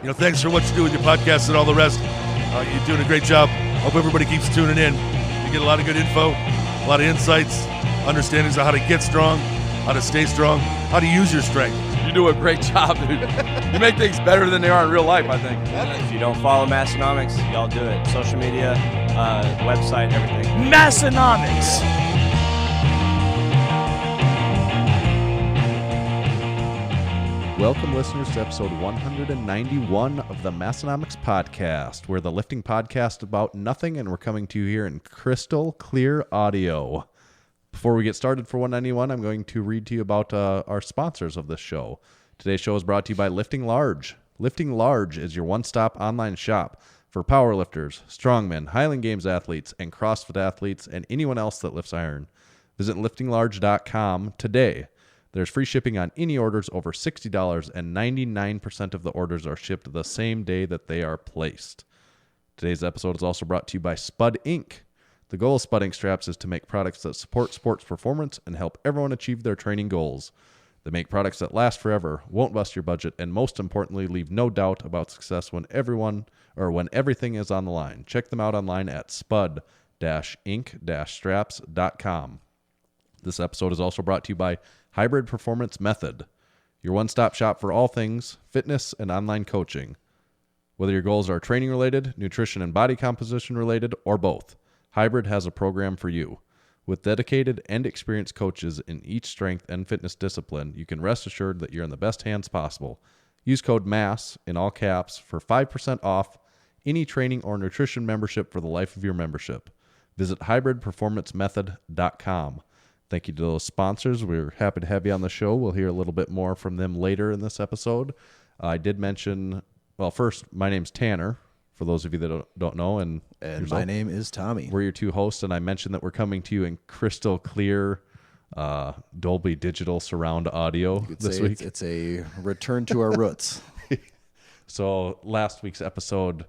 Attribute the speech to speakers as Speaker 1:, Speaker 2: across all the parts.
Speaker 1: Thanks for what you do with your podcast and all the rest. You're doing a great job. Hope everybody keeps tuning in. You get a lot of good info, a lot of insights, understandings of how to get strong, how to stay strong, how to use your strength.
Speaker 2: You do a great job, dude. You make things better than they are in real life, I think.
Speaker 3: If you don't follow Massenomics, y'all do it. Social media, website, everything.
Speaker 4: Massenomics.
Speaker 5: Welcome, listeners, to episode 191 of the Massenomics podcast. We're the lifting podcast about nothing, and we're coming to you here in crystal clear audio. Before we get started for 191, I'm going to read to you about our sponsors of this show. Today's show is brought to you by Lifting Large. Lifting Large is your one-stop online shop for powerlifters, strongmen, Highland Games athletes, and CrossFit athletes, and anyone else that lifts iron. Visit liftinglarge.com today. There's free shipping on any orders over $60, and 99% of the orders are shipped the same day that they are placed. Today's episode is also brought to you by Spud Inc. The goal of Spud Inc. straps is to make products that support sports performance and help everyone achieve their training goals. They make products that last forever, won't bust your budget, and most importantly, leave no doubt about success when everything is on the line. Check them out online at spud-inc-straps.com. This episode is also brought to you by Hybrid Performance Method, your one-stop shop for all things fitness and online coaching. Whether your goals are training related, nutrition and body composition related, or both, Hybrid has a program for you. With dedicated and experienced coaches in each strength and fitness discipline, you can rest assured that you're in the best hands possible. Use code MASS in all caps for 5% off any training or nutrition membership for the life of your membership. Visit hybridperformancemethod.com. Thank you to those sponsors. We're happy to have you on the show. We'll hear a little bit more from them later in this episode. I did mention, first, my name's Tanner, for those of you that don't know. And
Speaker 4: my name is Tommy.
Speaker 5: We're your two hosts, and I mentioned that we're coming to you in crystal clear Dolby Digital surround audio this week.
Speaker 4: It's a return to our roots.
Speaker 5: So last week's episode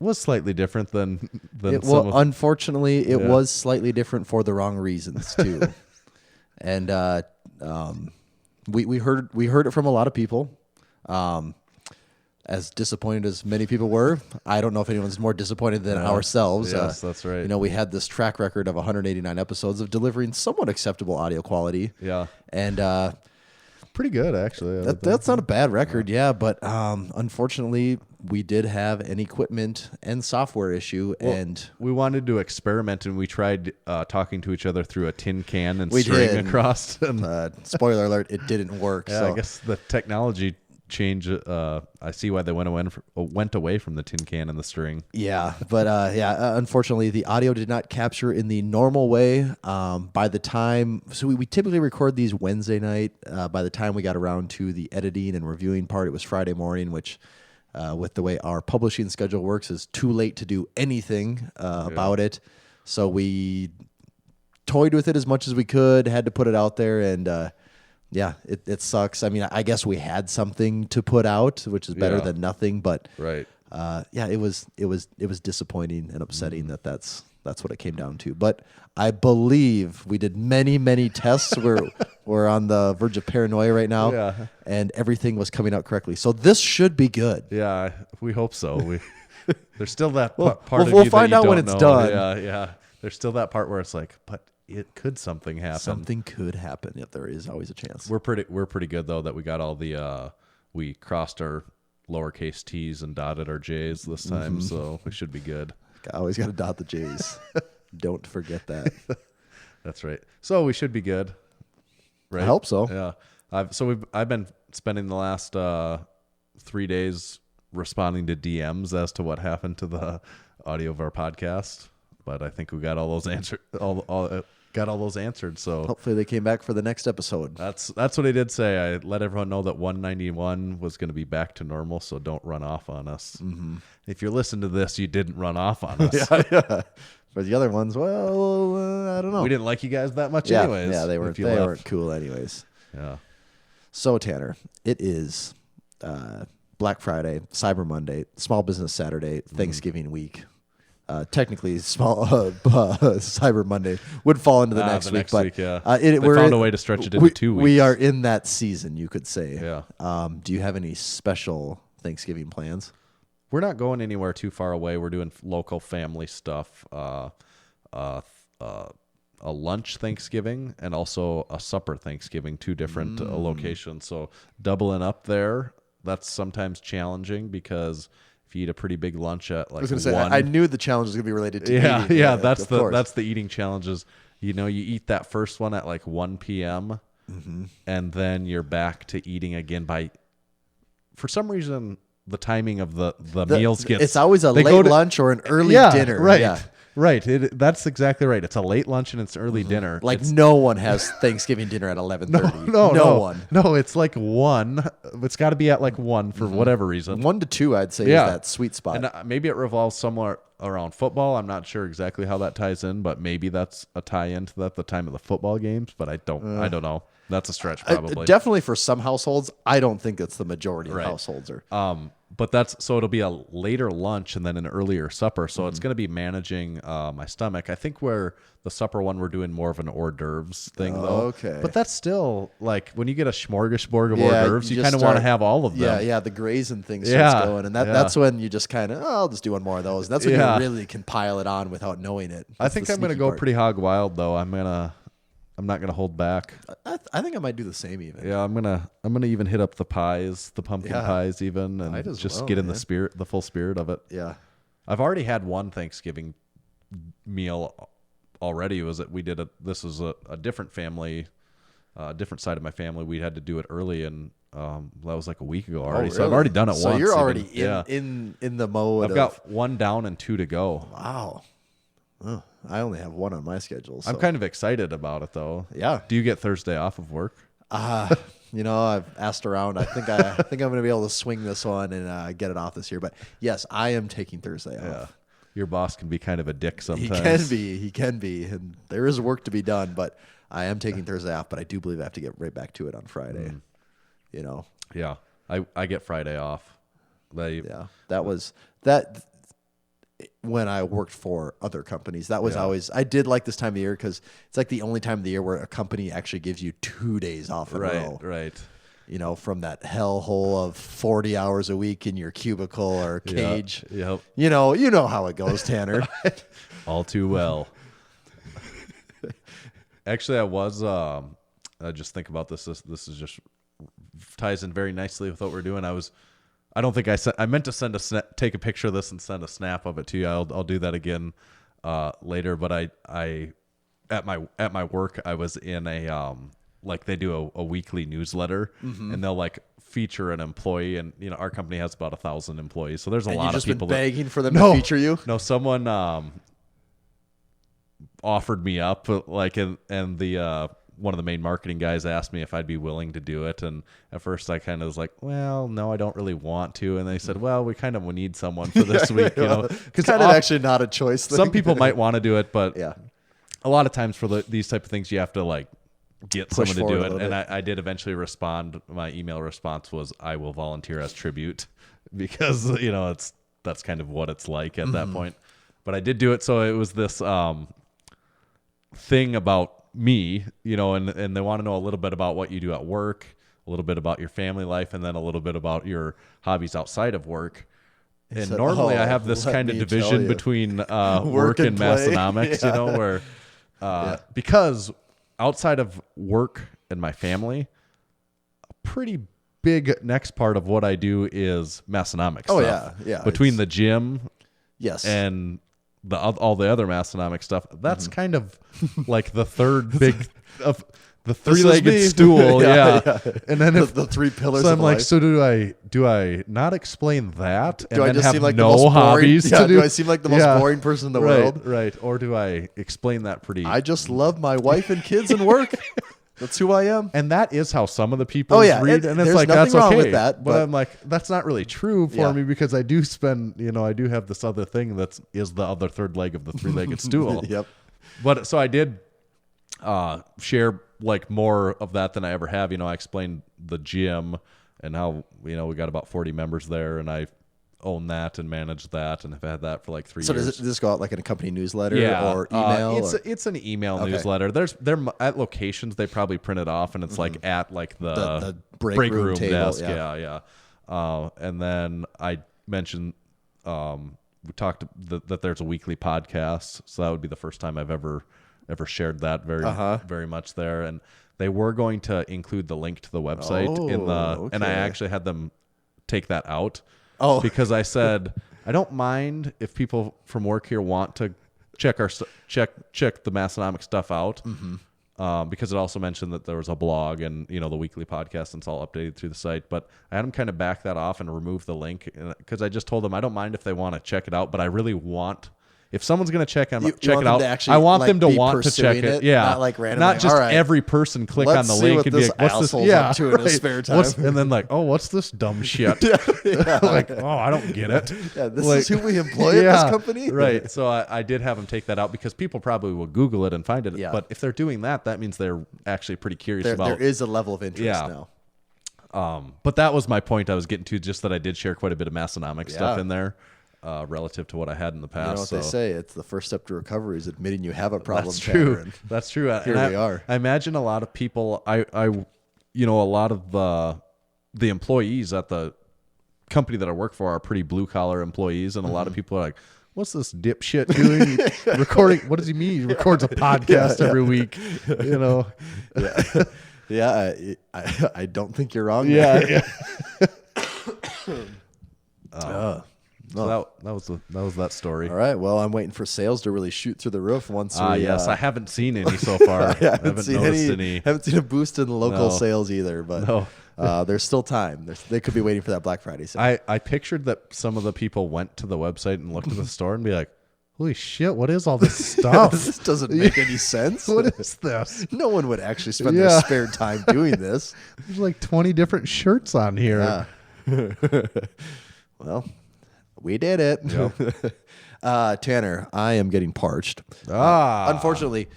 Speaker 5: was slightly different than
Speaker 4: unfortunately, it was slightly different for the wrong reasons too. And we heard it from a lot of people. As disappointed as many people were, I don't know if anyone's more disappointed than ourselves.
Speaker 5: Yes, that's right.
Speaker 4: We had this track record of 189 episodes of delivering somewhat acceptable audio quality.
Speaker 5: Yeah,
Speaker 4: and
Speaker 5: pretty good actually.
Speaker 4: That's not a bad record, but unfortunately, we did have an equipment and software issue, and
Speaker 5: we wanted to experiment, and we tried talking to each other through a tin can and string across. And
Speaker 4: spoiler alert, it didn't work.
Speaker 5: Yeah,
Speaker 4: so
Speaker 5: I guess the technology change. I see why they went away from the tin can and the string.
Speaker 4: Yeah, but unfortunately, the audio did not capture in the normal way. By the time, we typically record these Wednesday night. By the time we got around to the editing and reviewing part, it was Friday morning, which, with the way our publishing schedule works, is too late to do anything about it. So we toyed with it as much as we could, had to put it out there, and it sucks. I mean, I guess we had something to put out, which is better than nothing. But
Speaker 5: right,
Speaker 4: it was disappointing and upsetting that's what it came down to. But I believe we did many tests. We're on the verge of paranoia right now, and everything was coming out correctly. So this should be good.
Speaker 5: Yeah, we hope so. There's still that part of
Speaker 4: we'll
Speaker 5: you
Speaker 4: find
Speaker 5: that you
Speaker 4: out when
Speaker 5: don't
Speaker 4: it's
Speaker 5: know.
Speaker 4: done.
Speaker 5: Yeah. There's still that part where it's like, but something happen.
Speaker 4: Something could happen. Yep, there is always a chance.
Speaker 5: We're pretty good though that we got all the we crossed our lowercase t's and dotted our j's this time, so we should be good.
Speaker 4: Always got to dot the j's. Don't forget that.
Speaker 5: That's right. So we should be good. Right?
Speaker 4: I hope so.
Speaker 5: Yeah. I've been spending the last 3 days responding to DMs as to what happened to the audio of our podcast, but I think we got all those answered. Got all those answered, so
Speaker 4: hopefully they came back for the next episode.
Speaker 5: That's what I did say. I let everyone know that 191 was going to be back to normal, so don't run off on us. Mm-hmm. If you're listening to this, you didn't run off on us.
Speaker 4: yeah. For the other ones, well, I don't know.
Speaker 5: We didn't like you guys that much anyways.
Speaker 4: Yeah, they weren't cool anyways.
Speaker 5: Yeah.
Speaker 4: So, Tanner, it is Black Friday, Cyber Monday, Small Business Saturday, Thanksgiving week. Technically, Cyber Monday would fall into the next week, but
Speaker 5: they found a way to stretch it into 2 weeks.
Speaker 4: We are in that season, you could say.
Speaker 5: Yeah.
Speaker 4: Do you have any special Thanksgiving plans?
Speaker 5: We're not going anywhere too far away. We're doing local family stuff. A lunch Thanksgiving and also a supper Thanksgiving, 2 different locations. So doubling up there, that's sometimes challenging because if you eat a pretty big lunch at like
Speaker 4: I was going to say,
Speaker 5: one,
Speaker 4: I knew the challenge was going to be related to
Speaker 5: yeah,
Speaker 4: eating.
Speaker 5: yeah,
Speaker 4: Of course.
Speaker 5: that's the eating challenges. You know, you eat that first one at like 1 p.m. And then you're back to eating again by, for some reason, the timing of the meals gets.
Speaker 4: It's always a
Speaker 5: they
Speaker 4: late
Speaker 5: go to-
Speaker 4: lunch or an early
Speaker 5: yeah,
Speaker 4: dinner.
Speaker 5: right?
Speaker 4: Yeah.
Speaker 5: Right. That's exactly right. It's a late lunch and it's early dinner.
Speaker 4: Like
Speaker 5: It's-
Speaker 4: no one has Thanksgiving dinner at 11:30.
Speaker 5: no
Speaker 4: one.
Speaker 5: No, it's like 1. It's got to be at like 1 for whatever reason.
Speaker 4: 1 to 2, I'd say,
Speaker 5: Yeah.
Speaker 4: is that sweet spot.
Speaker 5: And maybe it revolves somewhere around football. I'm not sure exactly how that ties in, but maybe that's a tie-in to that, the time of the football games. But I don't know. That's a stretch, probably.
Speaker 4: Definitely for some households. I don't think it's the majority of
Speaker 5: Right.
Speaker 4: households. Are.
Speaker 5: But it'll be a later lunch and then an earlier supper. So it's going to be managing my stomach. I think where the supper one, we're doing more of an hors d'oeuvres thing, though.
Speaker 4: Okay.
Speaker 5: But that's still like when you get a smorgasbord of
Speaker 4: Yeah,
Speaker 5: hors d'oeuvres, you
Speaker 4: just
Speaker 5: kind of want to
Speaker 4: start-
Speaker 5: have all of them.
Speaker 4: Yeah, the grazing thing
Speaker 5: Yeah,
Speaker 4: starts going. And
Speaker 5: yeah.
Speaker 4: that's when you just kind of, I'll just do one more of those. And that's when
Speaker 5: Yeah.
Speaker 4: you really can pile it on without knowing it.
Speaker 5: I
Speaker 4: That's
Speaker 5: think
Speaker 4: the
Speaker 5: I'm going to
Speaker 4: sneaky
Speaker 5: go
Speaker 4: part.
Speaker 5: pretty hog wild, though. I'm not gonna hold back.
Speaker 4: I think I might do the same even.
Speaker 5: Yeah, I'm gonna even hit up the pies, the pumpkin
Speaker 4: Yeah.
Speaker 5: pies, even,
Speaker 4: Might
Speaker 5: and
Speaker 4: as
Speaker 5: just
Speaker 4: well,
Speaker 5: get in
Speaker 4: man.
Speaker 5: the full spirit of it.
Speaker 4: Yeah.
Speaker 5: I've already had one Thanksgiving meal already. This was a different family, different side of my family. We had to do it early, and that was like a week ago already. So I've
Speaker 4: really?
Speaker 5: already done it
Speaker 4: So
Speaker 5: once.
Speaker 4: you're
Speaker 5: even.
Speaker 4: already
Speaker 5: Yeah.
Speaker 4: in the mode.
Speaker 5: I've
Speaker 4: of,
Speaker 5: got 1 down and 2 to go.
Speaker 4: wow. Oh, I only have 1 on my schedule. So.
Speaker 5: I'm kind of excited about it, though.
Speaker 4: Yeah.
Speaker 5: Do you get Thursday off of work?
Speaker 4: I've asked around. I think I'm going to be able to swing this one and get it off this year. But yes, I am taking Thursday off.
Speaker 5: Yeah. Your boss can be kind of a dick sometimes.
Speaker 4: He can be, and there is work to be done. But I am taking Thursday off. But I do believe I have to get right back to it on Friday. You know.
Speaker 5: Yeah. I get Friday off.
Speaker 4: Yeah, that was that. When I worked for other companies, that was always, I did like this time of year because it's like the only time of the year where a company actually gives you 2 days off in a row.
Speaker 5: Right.
Speaker 4: You know, from that hellhole of 40 hours a week in your cubicle or cage.
Speaker 5: Yep.
Speaker 4: You know how it goes, Tanner.
Speaker 5: All too well. Actually, I just think about this. This is just ties in very nicely with what we're doing. I don't think I meant to take a picture of this and send a snap of it to you. I'll do that again later. But I at my work, I was in a like they do a weekly newsletter, and they'll like feature an employee, and our company has about 1,000 employees, so there's a
Speaker 4: And
Speaker 5: lot
Speaker 4: you've
Speaker 5: of
Speaker 4: just
Speaker 5: people
Speaker 4: been begging for them to feature you?
Speaker 5: No, someone offered me up, and the one of the main marketing guys asked me if I'd be willing to do it, and at first I kind of was like, well, no, I don't really want to, and they said, well, we kind of need someone for this week,
Speaker 4: It's kind of actually not a choice thing.
Speaker 5: some people might want to do it, but
Speaker 4: Yeah.
Speaker 5: a lot of times for these type of things, you have to like get
Speaker 4: Push
Speaker 5: someone to
Speaker 4: forward
Speaker 5: do
Speaker 4: a
Speaker 5: it.
Speaker 4: little
Speaker 5: And
Speaker 4: bit.
Speaker 5: I did eventually respond. My email response was, I will volunteer as tribute because, that's kind of what it's like at that point. But I did do it. So it was this thing about me, and they want to know a little bit about what you do at work, a little bit about your family life, and then a little bit about your hobbies outside of work. And
Speaker 4: said,
Speaker 5: normally I
Speaker 4: "Oh,
Speaker 5: have this
Speaker 4: let
Speaker 5: kind of
Speaker 4: me tell
Speaker 5: division
Speaker 4: you."
Speaker 5: between work and
Speaker 4: and play.
Speaker 5: Massenomics, where because outside of work and my family, a pretty big next part of what I do is Massenomics.
Speaker 4: Oh,
Speaker 5: stuff.
Speaker 4: yeah.
Speaker 5: Between
Speaker 4: It's-
Speaker 5: the gym
Speaker 4: Yes.
Speaker 5: and all the other Massenomic stuff, that's kind of like the third big of the
Speaker 4: This is
Speaker 5: three-legged
Speaker 4: me.
Speaker 5: stool.
Speaker 4: Yeah,
Speaker 5: yeah. And then if
Speaker 4: the 3 pillars
Speaker 5: so
Speaker 4: of
Speaker 5: I'm like,
Speaker 4: life.
Speaker 5: so do I not explain that and
Speaker 4: Do I
Speaker 5: then
Speaker 4: just
Speaker 5: have
Speaker 4: seem like
Speaker 5: no
Speaker 4: the most boring?
Speaker 5: hobbies
Speaker 4: Yeah,
Speaker 5: to do?
Speaker 4: do I seem like the most boring person in the world?
Speaker 5: Right. Or do I explain that pretty?
Speaker 4: I just love my wife and kids and work. That's who I am.
Speaker 5: And that is how some of the people
Speaker 4: Oh, yeah.
Speaker 5: read, and it's
Speaker 4: There's
Speaker 5: like
Speaker 4: nothing
Speaker 5: that's
Speaker 4: wrong
Speaker 5: okay.
Speaker 4: with that,
Speaker 5: but
Speaker 4: but-
Speaker 5: I'm like, that's not really true for
Speaker 4: Yeah.
Speaker 5: me because I do spend, I do have this other thing is the other third leg of the 3-legged stool.
Speaker 4: Yep.
Speaker 5: But so I did share like more of that than I ever have. I explained the gym and how we got about 40 members there, and I own that and manage that, and have had that for like 3
Speaker 4: So
Speaker 5: years.
Speaker 4: does this go out like in a company newsletter
Speaker 5: Yeah,
Speaker 4: or email?
Speaker 5: it's an email
Speaker 4: Okay.
Speaker 5: newsletter. They're at locations they probably print it off, and it's like at like the
Speaker 4: The break room table,
Speaker 5: desk.
Speaker 4: yeah.
Speaker 5: Yeah. And then I mentioned we talked that there's a weekly podcast, so that would be the first time I've ever shared that very much there. And they were going to include the link to the website and I actually had them take that out.
Speaker 4: Oh,
Speaker 5: because I said I don't mind if people from work here want to check the Massenomics stuff out. Because it also mentioned that there was a blog and the weekly podcast, and it's all updated through the site. But I had them kind of back that off and remove the link because I just told them I don't mind if they want to check it out, but I really want, if someone's going to check it out, I want them to want to check it. Yeah,
Speaker 4: not like randomly.
Speaker 5: Not just
Speaker 4: All right,
Speaker 5: every person click on the link and be like, "What's this?"
Speaker 4: Up to in his spare time.
Speaker 5: And then like, "Oh, what's this dumb shit?" Like, "Oh, I don't get it."
Speaker 4: Yeah, this is who we employ at this company,
Speaker 5: right? So I did have them take that out because people probably will Google it and find it.
Speaker 4: Yeah.
Speaker 5: But if they're doing that, that means they're actually pretty curious about.
Speaker 4: There is a level of interest now.
Speaker 5: But that was my point I was getting to, just that I did share quite a bit of Massenomics stuff in there. Relative to what I had in the past.
Speaker 4: You know what they say? It's the first step to recovery is admitting you have a problem.
Speaker 5: That's true. That's true.
Speaker 4: Here we are.
Speaker 5: I imagine a lot of people, a lot of the employees at the company that I work for are pretty blue collar employees, and a lot of people are like, "What's this dipshit doing? Recording? What does he mean? He records a podcast every week?"
Speaker 4: Yeah. I don't think you're wrong.
Speaker 5: Yeah.
Speaker 4: Yeah.
Speaker 5: So that was that story.
Speaker 4: All right. Well, I'm waiting for sales to really shoot through the roof once.
Speaker 5: Yes, I haven't seen any so far. I haven't noticed any.
Speaker 4: Haven't seen a boost in local sales either. But there's still time. They could be waiting for that Black Friday sale.
Speaker 5: I pictured that some of the people went to the website and looked at the store and be like, "Holy shit! What is all this stuff?
Speaker 4: This doesn't make any sense.
Speaker 5: What is this?"
Speaker 4: No one would actually spend their spare time doing this.
Speaker 5: There's like 20 different shirts on here.
Speaker 4: Yeah. Well, we did it. Yep. Tanner, I am getting parched. Unfortunately,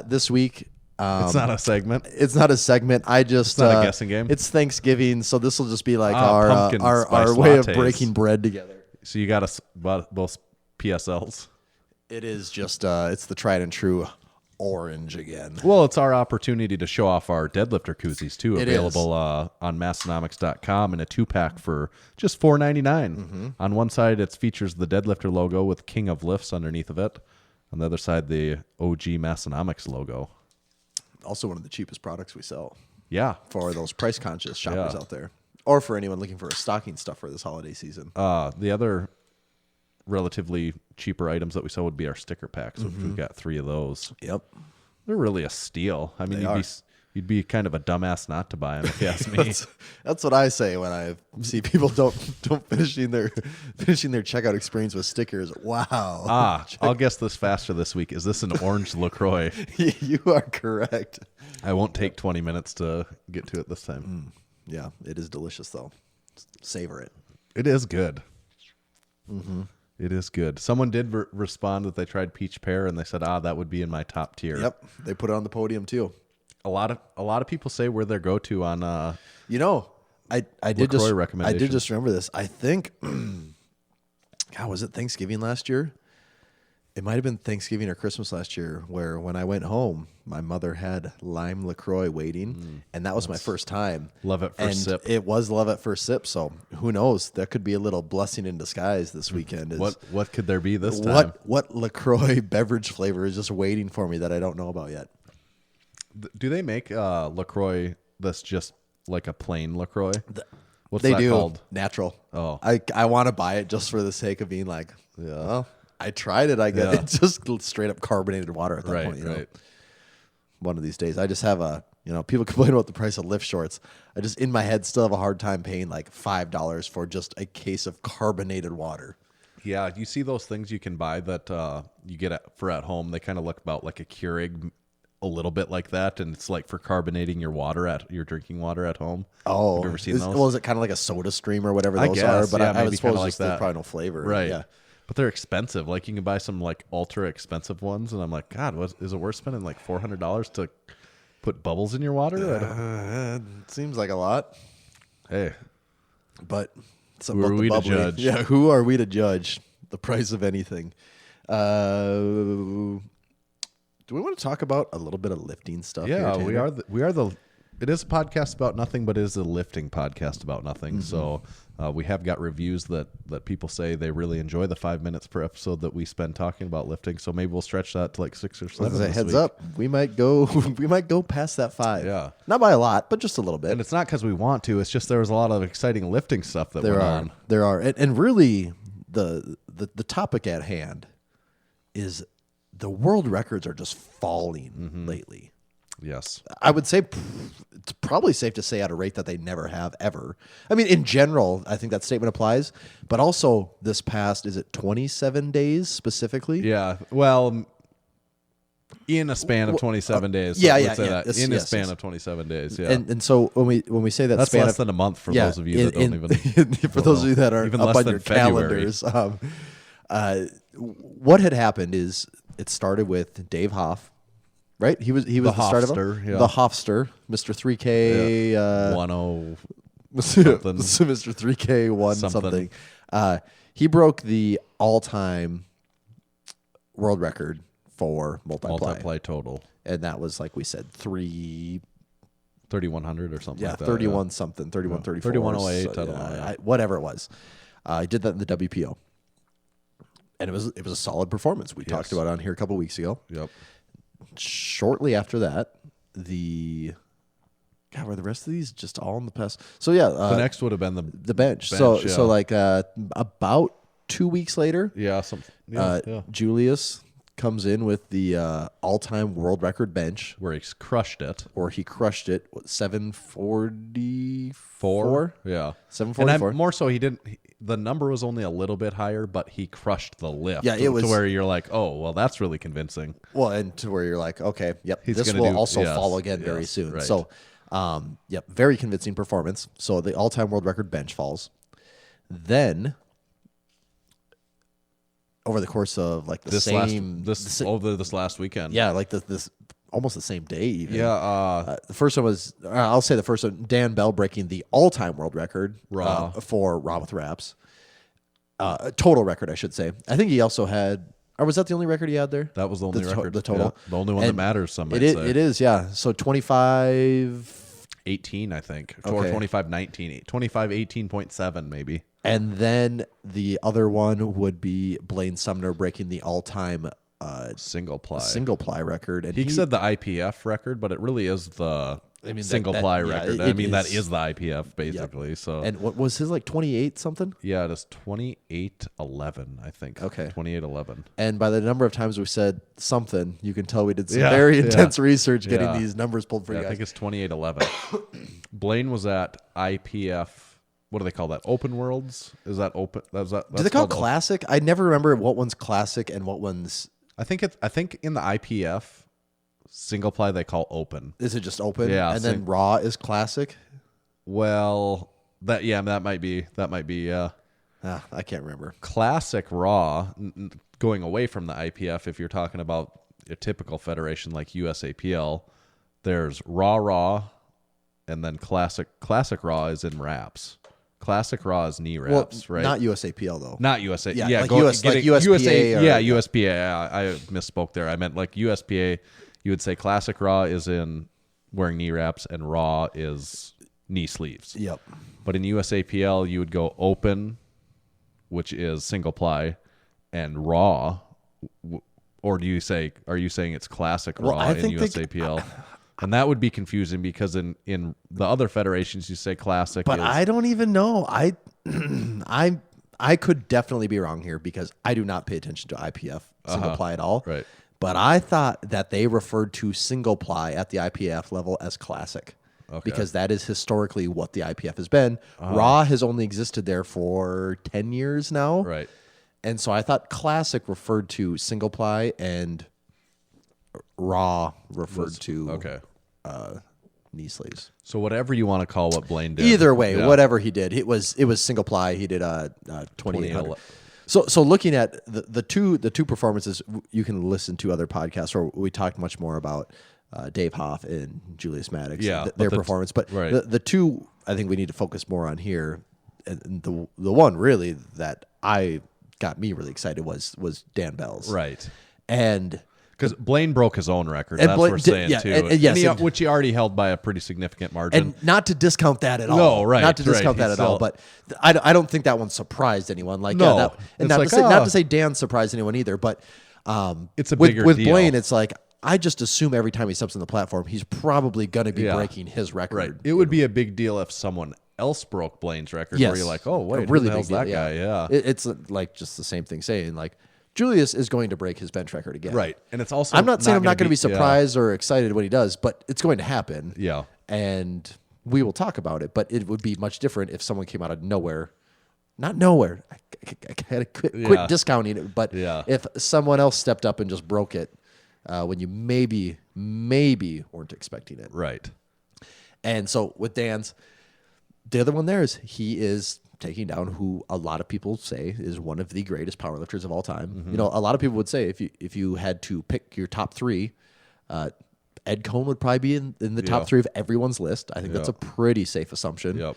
Speaker 4: this week.
Speaker 5: It's not a segment.
Speaker 4: It's not a segment. It's
Speaker 5: not a guessing game.
Speaker 4: It's Thanksgiving, so this will just be like
Speaker 5: pumpkin
Speaker 4: our
Speaker 5: spice
Speaker 4: way of
Speaker 5: lattes.
Speaker 4: breaking bread together.
Speaker 5: So you got both PSLs.
Speaker 4: It is just it's the tried and true orange again.
Speaker 5: Well, it's our opportunity to show off our deadlifter koozies too,
Speaker 4: It
Speaker 5: available on Massenomics.com in a 2-pack for just $4.99. On one side, it features the deadlifter logo with King of Lifts underneath of it. On the other side, the OG Massenomics logo.
Speaker 4: Also one of the cheapest products we sell.
Speaker 5: Yeah.
Speaker 4: For those price conscious shoppers out there. Or for anyone looking for a stocking stuffer this holiday season.
Speaker 5: The other relatively cheaper items that we sell would be our sticker packs. We've got 3 of those.
Speaker 4: Yep.
Speaker 5: They're really a steal. I mean, you'd be kind of a dumbass not to buy them, if you ask me.
Speaker 4: That's what I say when I see people don't finishing their checkout experience with stickers. Wow.
Speaker 5: I'll guess this faster this week. Is this an orange LaCroix?
Speaker 4: You are correct.
Speaker 5: I won't take 20 minutes to get to it this time.
Speaker 4: Yeah, it is delicious though. Savor it.
Speaker 5: It is good. It is good. Someone did respond that they tried peach pear and they said, that would be in my top tier.
Speaker 4: Yep, they put it on the podium too.
Speaker 5: A lot of people say we're their go-to on.
Speaker 4: I did just remember this. I think, God, was it Thanksgiving last year? It might have been Thanksgiving or Christmas last year, where when I went home, my mother had lime LaCroix waiting, and that was my first time.
Speaker 5: Love at first sip.
Speaker 4: It was love at first sip. So who knows? That could be a little blessing in disguise this weekend.
Speaker 5: What could there be this time?
Speaker 4: What LaCroix beverage flavor is just waiting for me that I don't know about yet?
Speaker 5: Do they make LaCroix that's just like a plain LaCroix? What's
Speaker 4: they
Speaker 5: that
Speaker 4: do
Speaker 5: called?
Speaker 4: Natural.
Speaker 5: Oh,
Speaker 4: I want to buy it just for the sake of being like, well, I tried it. I get it's just straight up carbonated water at that point. You know? One of these days, I just have people complain about the price of lift shorts. I just in my head still have a hard time paying like $5 for just a case of carbonated water.
Speaker 5: Yeah, you see those things you can buy that you get for at home. They kind of look about like a Keurig, a little bit like that, and it's like for carbonating your drinking water at home.
Speaker 4: Oh,
Speaker 5: have you ever seen those?
Speaker 4: Well, is it kind of like a Soda Stream or whatever those are? But I would suppose like there's probably no flavor,
Speaker 5: right?
Speaker 4: Yeah.
Speaker 5: But they're expensive. Like you can buy some like ultra expensive ones, and I'm like, God, is it worth spending like $400 to put bubbles in your water?
Speaker 4: It seems like a lot.
Speaker 5: Hey,
Speaker 4: but
Speaker 5: who are we to judge?
Speaker 4: Yeah, who are we to judge the price of anything? Do we want to talk about a little bit of lifting stuff?
Speaker 5: Yeah,
Speaker 4: here,
Speaker 5: we are the It is a podcast about nothing, but it is a lifting podcast about nothing.
Speaker 4: Mm-hmm.
Speaker 5: So we have got reviews that people say they really enjoy the 5 minutes per episode that we spend talking about lifting. So maybe we'll stretch that to like 6 or 7. this
Speaker 4: Heads
Speaker 5: week.
Speaker 4: up, we might go past that 5.
Speaker 5: Yeah.
Speaker 4: Not by a lot, but just a little bit.
Speaker 5: And it's not because we want to. It's just there was a lot of exciting lifting stuff that went on.
Speaker 4: There are, and really the topic at hand is the world records are just falling lately.
Speaker 5: Yes.
Speaker 4: I would say it's probably safe to say at a rate that they never have ever. I mean, in general, I think that statement applies, but also this past, is it 27 days specifically?
Speaker 5: Yeah. Well, in a span of 27 days.
Speaker 4: yeah,
Speaker 5: let's
Speaker 4: yeah,
Speaker 5: say
Speaker 4: yeah.
Speaker 5: that.
Speaker 4: Yes,
Speaker 5: In a
Speaker 4: yes,
Speaker 5: span
Speaker 4: yes.
Speaker 5: of 27 days. Yeah.
Speaker 4: And so when we say that
Speaker 5: That's
Speaker 4: span
Speaker 5: less
Speaker 4: of,
Speaker 5: than a month for
Speaker 4: yeah,
Speaker 5: those of you that don't even.
Speaker 4: for those of you that are
Speaker 5: Even
Speaker 4: up
Speaker 5: less
Speaker 4: on
Speaker 5: than
Speaker 4: your
Speaker 5: February.
Speaker 4: calendars, what had happened is it started with Dave Hoff, right? He was the start of
Speaker 5: Hofster,
Speaker 4: it.
Speaker 5: yeah.
Speaker 4: The Hofster, Mr. 3K,
Speaker 5: 10
Speaker 4: Mr. 3K one
Speaker 5: Something.
Speaker 4: something. He broke the all-time world record for multi-ply,
Speaker 5: total.
Speaker 4: and that was, like we said,
Speaker 5: 3,100 or something like that.
Speaker 4: 31 something, 31, 34.
Speaker 5: 3108,
Speaker 4: so,
Speaker 5: I don't know, yeah.
Speaker 4: whatever it was. I did that in the WPO, and it was a solid performance. We talked about it on here a couple weeks ago.
Speaker 5: Yep.
Speaker 4: Shortly after that, were the rest of these just all in the past? So yeah,
Speaker 5: The next would have been
Speaker 4: the bench.
Speaker 5: bench,
Speaker 4: So
Speaker 5: yeah.
Speaker 4: like about 2 weeks later,
Speaker 5: yeah.
Speaker 4: Julius comes in with the all-time world record bench,
Speaker 5: Where he crushed it.
Speaker 4: or he crushed it. 744.
Speaker 5: Yeah.
Speaker 4: 744.
Speaker 5: And more so, he didn't. The number was only a little bit higher, but he crushed the lift.
Speaker 4: Yeah, it was
Speaker 5: to where you're like, oh, well, that's really convincing.
Speaker 4: Well, and to where you're like, okay, yep,
Speaker 5: He's
Speaker 4: this
Speaker 5: gonna
Speaker 4: will
Speaker 5: do-
Speaker 4: also
Speaker 5: yes,
Speaker 4: fall again very
Speaker 5: yes,
Speaker 4: soon.
Speaker 5: right.
Speaker 4: So, yep, very convincing performance. So the all-time world record bench falls. Then, over the course of like
Speaker 5: This last weekend.
Speaker 4: yeah, like this almost the same day even.
Speaker 5: Yeah.
Speaker 4: The first one was, I'll say the first one, Dan Bell breaking the all-time world record
Speaker 5: Raw.
Speaker 4: for Raw with Wraps. Total record, I should say. I think he also had, or was that the only record he had there?
Speaker 5: That was the only record.
Speaker 4: The total.
Speaker 5: Yeah, the only one that
Speaker 4: And
Speaker 5: matters, some might
Speaker 4: It is,
Speaker 5: say.
Speaker 4: it is, yeah. So 25,
Speaker 5: 18, I think. Or
Speaker 4: Okay.
Speaker 5: 25-19. 25-18.7, maybe.
Speaker 4: and then the other one would be Blaine Sumner breaking the all-time
Speaker 5: Single-ply.
Speaker 4: single-ply record. And
Speaker 5: He said the IPF record, but it really is the single-ply
Speaker 4: that- yeah,
Speaker 5: record.
Speaker 4: it
Speaker 5: I mean, that
Speaker 4: is.
Speaker 5: is the IPF, basically. So
Speaker 4: And what was his, like 28 something?
Speaker 5: yeah, it is 28-11, I think.
Speaker 4: Okay.
Speaker 5: 28-11.
Speaker 4: And by the number of times we said something, you can tell we did some
Speaker 5: Yeah,
Speaker 4: very
Speaker 5: yeah.
Speaker 4: intense research getting
Speaker 5: Yeah.
Speaker 4: these numbers pulled for
Speaker 5: Yeah,
Speaker 4: you
Speaker 5: I
Speaker 4: guys.
Speaker 5: think it's 28-11. Blaine was at IPF. What do they call that? Open Worlds? Is that open?
Speaker 4: Do they call it
Speaker 5: called
Speaker 4: classic? I never remember what one's classic and what one's,
Speaker 5: I think in the IPF single-ply they call open.
Speaker 4: is it just open?
Speaker 5: Yeah,
Speaker 4: And then Raw is classic?
Speaker 5: Well, that might be
Speaker 4: I can't remember.
Speaker 5: classic Raw. Going away from the IPF, if you're talking about a typical federation like USAPL, there's Raw, and then classic Raw is in wraps. Classic Raw is knee wraps, right?
Speaker 4: Not USAPL though.
Speaker 5: Not USA.
Speaker 4: Yeah,
Speaker 5: Yeah,
Speaker 4: like USPA or-
Speaker 5: yeah, USPA. I misspoke there. I meant like USPA. You would say classic Raw is in wearing knee wraps, and Raw is knee sleeves.
Speaker 4: Yep.
Speaker 5: But in USAPL, you would go open, which is single ply, and Raw. Or are you saying it's classic
Speaker 4: Well,
Speaker 5: Raw
Speaker 4: I
Speaker 5: in
Speaker 4: think
Speaker 5: USAPL? And that would be confusing because in the other federations you say classic.
Speaker 4: But
Speaker 5: is,
Speaker 4: I don't even know. I could definitely be wrong here because I do not pay attention to IPF single ply at all.
Speaker 5: Right.
Speaker 4: But I thought that they referred to single ply at the IPF level as classic.
Speaker 5: Okay.
Speaker 4: Because that is historically what the IPF has been. Raw has only existed there for 10 years now.
Speaker 5: Right.
Speaker 4: And so I thought classic referred to single ply and Raw referred to
Speaker 5: Okay.
Speaker 4: knee sleeves.
Speaker 5: So whatever you want to call what Blaine did.
Speaker 4: Either way,
Speaker 5: Yeah.
Speaker 4: whatever he did, it was single ply. He did 2800.
Speaker 5: 28.
Speaker 4: So looking at the two performances, you can listen to other podcasts where we talked much more about Dave Hoff and Julius Maddox,
Speaker 5: Yeah,
Speaker 4: and
Speaker 5: but
Speaker 4: their
Speaker 5: the-
Speaker 4: performance. But
Speaker 5: right.
Speaker 4: the two I think we need to focus more on here, and the one really that got me really excited was Dan Bell's.
Speaker 5: Right.
Speaker 4: And
Speaker 5: Because Blaine broke his own record.
Speaker 4: And
Speaker 5: That's
Speaker 4: Blaine
Speaker 5: what we're
Speaker 4: did-
Speaker 5: saying,
Speaker 4: yeah,
Speaker 5: too.
Speaker 4: and yes, and-
Speaker 5: Which he already held by a pretty significant margin.
Speaker 4: And not to discount that at all.
Speaker 5: No, right,
Speaker 4: Not to
Speaker 5: right.
Speaker 4: discount that
Speaker 5: He's
Speaker 4: at all.
Speaker 5: still-
Speaker 4: But I don't think that one surprised anyone. Like,
Speaker 5: No.
Speaker 4: yeah, and
Speaker 5: It's
Speaker 4: not,
Speaker 5: like,
Speaker 4: to say, not
Speaker 5: oh.
Speaker 4: to say Dan surprised anyone either. But
Speaker 5: It's a
Speaker 4: with,
Speaker 5: bigger
Speaker 4: with
Speaker 5: deal.
Speaker 4: Blaine, it's like, I just assume every time he steps on the platform, he's probably going to be
Speaker 5: Yeah.
Speaker 4: breaking his record.
Speaker 5: Right. It would be a big deal if someone else broke Blaine's record
Speaker 4: Yes.
Speaker 5: where you're like, oh, wait,
Speaker 4: A really
Speaker 5: who the hell's
Speaker 4: big
Speaker 5: that
Speaker 4: deal,
Speaker 5: guy? Yeah.
Speaker 4: It's like just the same thing saying, like, Julius is going to break his bench record again.
Speaker 5: Right. And it's also
Speaker 4: I'm not saying I'm not going to be
Speaker 5: yeah.
Speaker 4: surprised or excited when he does, but it's going to happen.
Speaker 5: Yeah.
Speaker 4: And we will talk about it, but it would be much different if someone came out of nowhere. Not nowhere. I had to quit
Speaker 5: Yeah.
Speaker 4: discounting it, but
Speaker 5: Yeah.
Speaker 4: if someone else stepped up and just broke it when you maybe weren't expecting it.
Speaker 5: Right.
Speaker 4: And so with Dan's, the other one there is he is taking down who a lot of people say is one of the greatest powerlifters of all time.
Speaker 5: Mm-hmm.
Speaker 4: You know, a lot of people would say if you had to pick your top three, Ed Cohn would probably be in the top
Speaker 5: Yeah.
Speaker 4: three of everyone's list. I think that's a pretty safe assumption.
Speaker 5: Yep.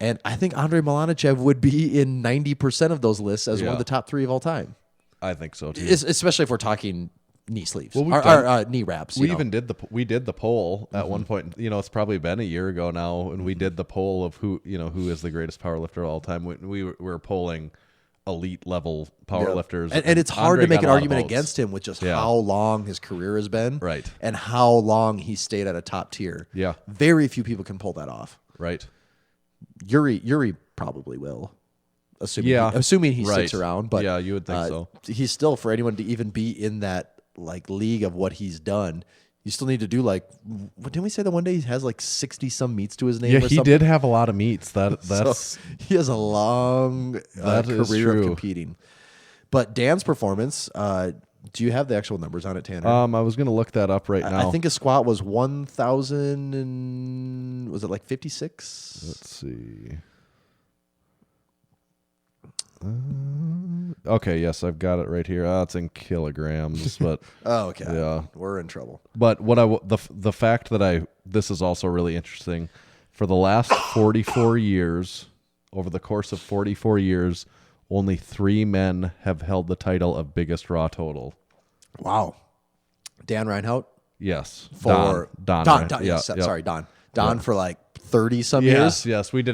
Speaker 4: And I think Andrei Milanichev would be in 90% of those lists as one
Speaker 5: Yeah.
Speaker 4: of the top three of all time,
Speaker 5: I think so, too.
Speaker 4: especially if we're talking knee sleeves
Speaker 5: Well, we've
Speaker 4: or
Speaker 5: done-
Speaker 4: knee wraps.
Speaker 5: We
Speaker 4: you know.
Speaker 5: even did the poll at one point. You know, it's probably been a year ago now, and we did the poll of who is the greatest powerlifter of all time. We were polling elite level powerlifters,
Speaker 4: And it's hard
Speaker 5: Andre
Speaker 4: to make
Speaker 5: got
Speaker 4: an
Speaker 5: a lot of
Speaker 4: argument
Speaker 5: votes.
Speaker 4: against him with just
Speaker 5: Yeah.
Speaker 4: how long his career has been,
Speaker 5: Right.
Speaker 4: and how long he stayed at a top tier.
Speaker 5: Yeah.
Speaker 4: Very few people can pull that off.
Speaker 5: Right.
Speaker 4: Yuri probably will, assuming
Speaker 5: Yeah.
Speaker 4: assuming he
Speaker 5: Right.
Speaker 4: sticks around. But
Speaker 5: Yeah, you would think so.
Speaker 4: He's still, for anyone to even be in that like league of what he's done, you still need to do like, what didn't we say that one day he has like 60 some meets to his name?
Speaker 5: Yeah,
Speaker 4: or
Speaker 5: he
Speaker 4: something?
Speaker 5: did have a lot of meets. That's
Speaker 4: So he has a long
Speaker 5: That is
Speaker 4: career
Speaker 5: true.
Speaker 4: of competing. But Dan's performance, do you have the actual numbers on it, Tanner?
Speaker 5: I was gonna look that up right now.
Speaker 4: I think his squat was 1,000 and was it like 56?
Speaker 5: Let's see. Okay, yes, I've got it right here. It's in kilograms, but
Speaker 4: Oh, okay.
Speaker 5: Yeah.
Speaker 4: We're in trouble.
Speaker 5: but the fact that this is also really interesting. For the last 44 years, over the course of 44 years, only 3 men have held the title of biggest raw total.
Speaker 4: Wow. Dan Reinhout
Speaker 5: Yes,
Speaker 4: for
Speaker 5: Don.
Speaker 4: Don,
Speaker 5: right?
Speaker 4: Don,
Speaker 5: Yeah,
Speaker 4: yes,
Speaker 5: yeah.
Speaker 4: sorry, Don. Don for like 30 some
Speaker 5: Yes,
Speaker 4: years.
Speaker 5: yes, we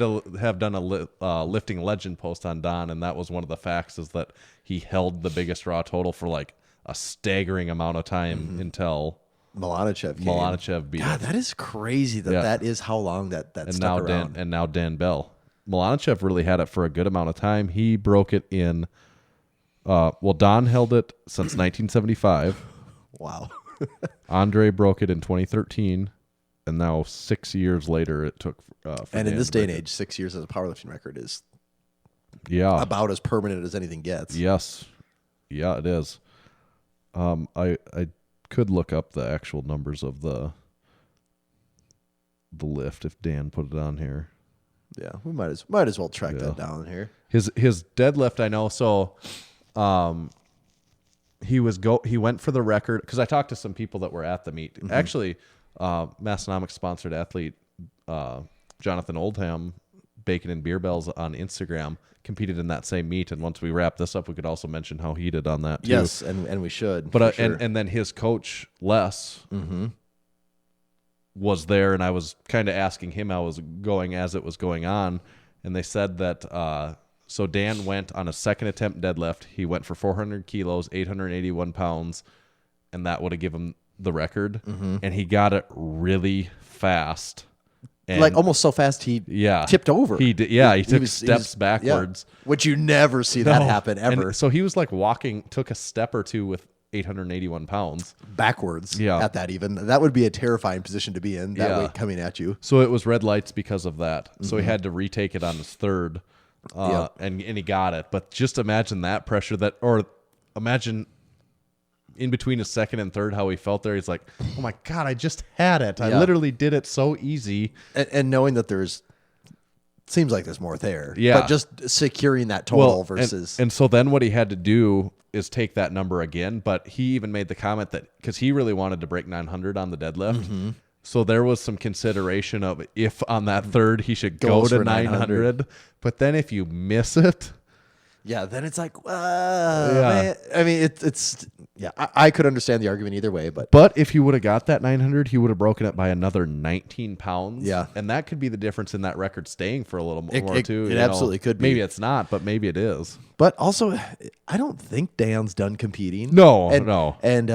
Speaker 5: have done a lifting legend post on Don, and that was one of the facts is that he held the biggest raw total for like a staggering amount of time until
Speaker 4: Milanichev came.
Speaker 5: Milanichev beat
Speaker 4: God,
Speaker 5: it.
Speaker 4: that is crazy that
Speaker 5: Yeah.
Speaker 4: that is how long that
Speaker 5: And
Speaker 4: stuck
Speaker 5: now
Speaker 4: around.
Speaker 5: Dan Bell. Milanichev really had it for a good amount of time. He broke it in. Don held it since 1975.
Speaker 4: Wow.
Speaker 5: Andre broke it in 2013, and now 6 years later it took. For
Speaker 4: And in
Speaker 5: Dan
Speaker 4: this
Speaker 5: to
Speaker 4: day and
Speaker 5: break it.
Speaker 4: age, 6 years as a powerlifting record is
Speaker 5: Yeah,
Speaker 4: about as permanent as anything gets.
Speaker 5: yes, yeah, it is. I could look up the actual numbers of the lift if Dan put it on here.
Speaker 4: Yeah, we might as well track that down here.
Speaker 5: His deadlift, I know. So, he went for the record because I talked to some people that were at the meet.
Speaker 4: Mm-hmm.
Speaker 5: Actually, Massenomics sponsored athlete Jonathan Oldham, Bacon and Beer Bells on Instagram competed in that same meet. And once we wrap this up, we could also mention how he did on that too.
Speaker 4: Yes, and we should.
Speaker 5: But
Speaker 4: for sure.
Speaker 5: and then his coach Les was there, and I was kind of asking him how it was going as it was going on, and they said that so Dan went on a second attempt deadlift. He went for 400 kilos, 881 pounds, and that would have given him the record. And he got it really fast, and
Speaker 4: like almost so fast he tipped over.
Speaker 5: He did, yeah, he took
Speaker 4: was-
Speaker 5: steps backwards.
Speaker 4: yeah, which you never see that
Speaker 5: No.
Speaker 4: happen ever.
Speaker 5: And so he was like took a step or two with 881 pounds.
Speaker 4: Backwards
Speaker 5: Yeah.
Speaker 4: at that even. That would be a terrifying position to be in, that
Speaker 5: Yeah.
Speaker 4: weight coming at you.
Speaker 5: So it was red lights because of that. So he had to retake it on his third,
Speaker 4: Yep.
Speaker 5: and he got it. But just imagine that pressure or imagine in between his second and third how he felt there. He's like, oh my God, I just had it. I
Speaker 4: Yeah.
Speaker 5: literally did it so easy.
Speaker 4: And knowing that seems like there's more there.
Speaker 5: Yeah.
Speaker 4: But just securing that total versus
Speaker 5: and so then what he had to do is take that number again. But he even made the comment that because he really wanted to break 900 on the deadlift. So there was some consideration of if on that third he should go
Speaker 4: Goes
Speaker 5: to
Speaker 4: for
Speaker 5: 900. But then if you miss it,
Speaker 4: Yeah, then it's like, man. I mean, it's I could understand the argument either way, but
Speaker 5: But if he would have got that 900, he would have broken it by another 19 pounds.
Speaker 4: Yeah.
Speaker 5: And that could be the difference in that record staying for a little more,
Speaker 4: It-
Speaker 5: too.
Speaker 4: it
Speaker 5: you know.
Speaker 4: absolutely could be.
Speaker 5: Maybe it's not, but maybe it is.
Speaker 4: But also, I don't think Dan's done competing.
Speaker 5: No,
Speaker 4: and,
Speaker 5: no.
Speaker 4: And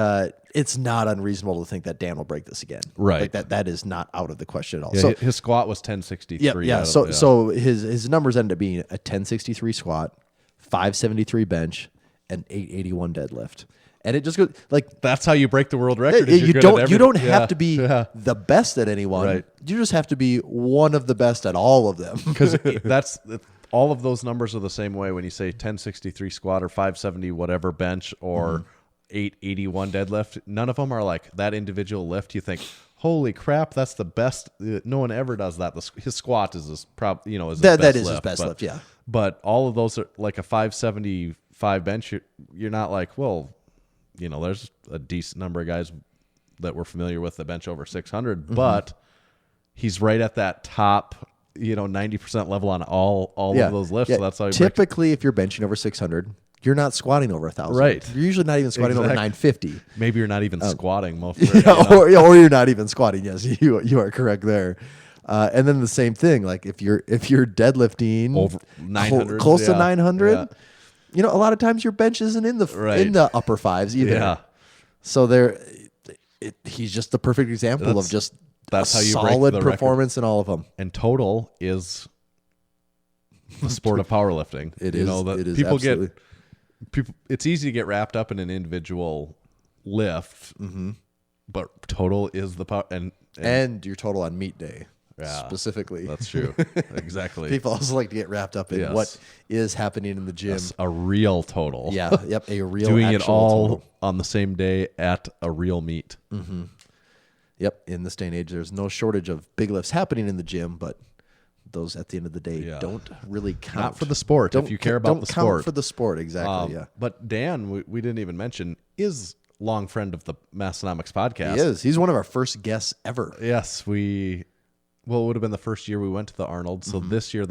Speaker 4: it's not unreasonable to think that Dan will break this again.
Speaker 5: Right.
Speaker 4: Like that is not out of the question at all.
Speaker 5: Yeah,
Speaker 4: So
Speaker 5: his squat was 1063.
Speaker 4: yeah. So his numbers ended up being a 1063 squat, 573 bench, and 881 deadlift. And it just goes like
Speaker 5: that's how you break the world record. is
Speaker 4: you
Speaker 5: you're good
Speaker 4: don't
Speaker 5: at
Speaker 4: you don't
Speaker 5: everything.
Speaker 4: have
Speaker 5: Yeah,
Speaker 4: to be
Speaker 5: yeah.
Speaker 4: the best at anyone.
Speaker 5: Right.
Speaker 4: You just have to be one of the best at all of them.
Speaker 5: Because that's all of those numbers are the same way when you say 1063 squat or 570 whatever bench or 881 deadlift. None of them are like that individual lift. You think, holy crap, that's the best. No one ever does that. His squat is his is
Speaker 4: that
Speaker 5: his best
Speaker 4: is his
Speaker 5: lift,
Speaker 4: best
Speaker 5: but,
Speaker 4: lift. Yeah.
Speaker 5: But all of those are like a 575 bench. You're not like, well, there's a decent number of guys that we're familiar with that bench over 600, but he's right at that top, 90% level on all of those lifts.
Speaker 4: Yeah.
Speaker 5: So that's how you break it.
Speaker 4: Typically, if you're benching over 600, you're not squatting over 1,000.
Speaker 5: Right.
Speaker 4: You're usually not even squatting over
Speaker 5: Exactly.
Speaker 4: 950.
Speaker 5: Maybe you're not even squatting most.
Speaker 4: Or you're not even squatting. Yes, you are correct there. And then the same thing, like if you're deadlifting
Speaker 5: Over 900,
Speaker 4: close to
Speaker 5: yeah.
Speaker 4: 900,
Speaker 5: Yeah.
Speaker 4: a lot of times your bench isn't in the
Speaker 5: Right.
Speaker 4: upper fives either.
Speaker 5: Yeah.
Speaker 4: So he's just the perfect example of just
Speaker 5: that's
Speaker 4: a
Speaker 5: how you break
Speaker 4: solid
Speaker 5: the record.
Speaker 4: performance in all of them.
Speaker 5: And total is the sport of powerlifting.
Speaker 4: It
Speaker 5: You
Speaker 4: is.
Speaker 5: know, that
Speaker 4: It is
Speaker 5: people
Speaker 4: absolutely.
Speaker 5: get people. It's easy to get wrapped up in an individual lift, but total is the power.
Speaker 4: And your total on meet day,
Speaker 5: Yeah.
Speaker 4: specifically.
Speaker 5: That's true. Exactly.
Speaker 4: People also like to get wrapped up in
Speaker 5: Yes.
Speaker 4: what is happening in the gym.
Speaker 5: That's a real total.
Speaker 4: Yeah, yep, a real
Speaker 5: Doing it
Speaker 4: actual
Speaker 5: all
Speaker 4: total.
Speaker 5: on the same day at a real meet.
Speaker 4: Yep, in this day and age, there's no shortage of big lifts happening in the gym, but those at the end of the day
Speaker 5: Yeah.
Speaker 4: don't really count.
Speaker 5: Not for the sport. If you care about
Speaker 4: don't
Speaker 5: the
Speaker 4: count
Speaker 5: sport.
Speaker 4: for the sport, exactly. Yeah,
Speaker 5: But Dan, we didn't even mention, is long friend of the Massenomics podcast.
Speaker 4: he is. He's one of our first guests ever.
Speaker 5: Yes, it would have been the first year we went to the Arnold. So this year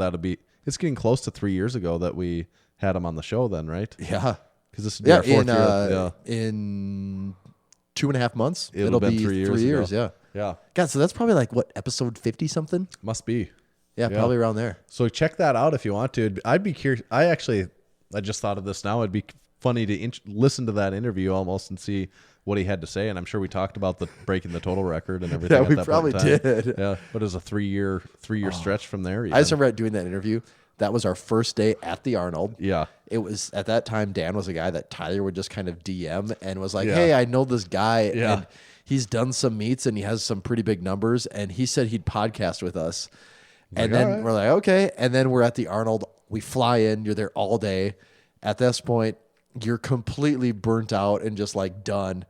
Speaker 5: it's getting close to 3 years ago that we had him on the show then, right?
Speaker 4: Yeah,
Speaker 5: Because this would be our fourth year. Yeah.
Speaker 4: in 2.5 months,
Speaker 5: It'll
Speaker 4: be
Speaker 5: be 3 years.
Speaker 4: 3 years.
Speaker 5: ago.
Speaker 4: Yeah,
Speaker 5: Yeah.
Speaker 4: God, so that's probably like what, episode 50 something?
Speaker 5: Must be.
Speaker 4: Yeah, probably around there.
Speaker 5: So check that out if you want to. I'd be curious. I just thought of this now. It'd be funny to listen to that interview almost and see what he had to say. And I'm sure we talked about the breaking the total record and everything.
Speaker 4: Yeah,
Speaker 5: at
Speaker 4: we
Speaker 5: that
Speaker 4: probably
Speaker 5: point in time.
Speaker 4: did.
Speaker 5: Yeah, but it was a 3 year stretch from there.
Speaker 4: I just remember doing that interview. That was our first day at the Arnold.
Speaker 5: Yeah.
Speaker 4: It was at that time, Dan was a guy that Tyler would just kind of DM and was like,
Speaker 5: Yeah.
Speaker 4: hey, I know this guy.
Speaker 5: Yeah.
Speaker 4: And he's done some meets and he has some pretty big numbers. And he said he'd podcast with us. And then
Speaker 5: all right.
Speaker 4: we're like, okay. And then we're at the Arnold. We fly in. You're there all day. At this point, you're completely burnt out and just like done.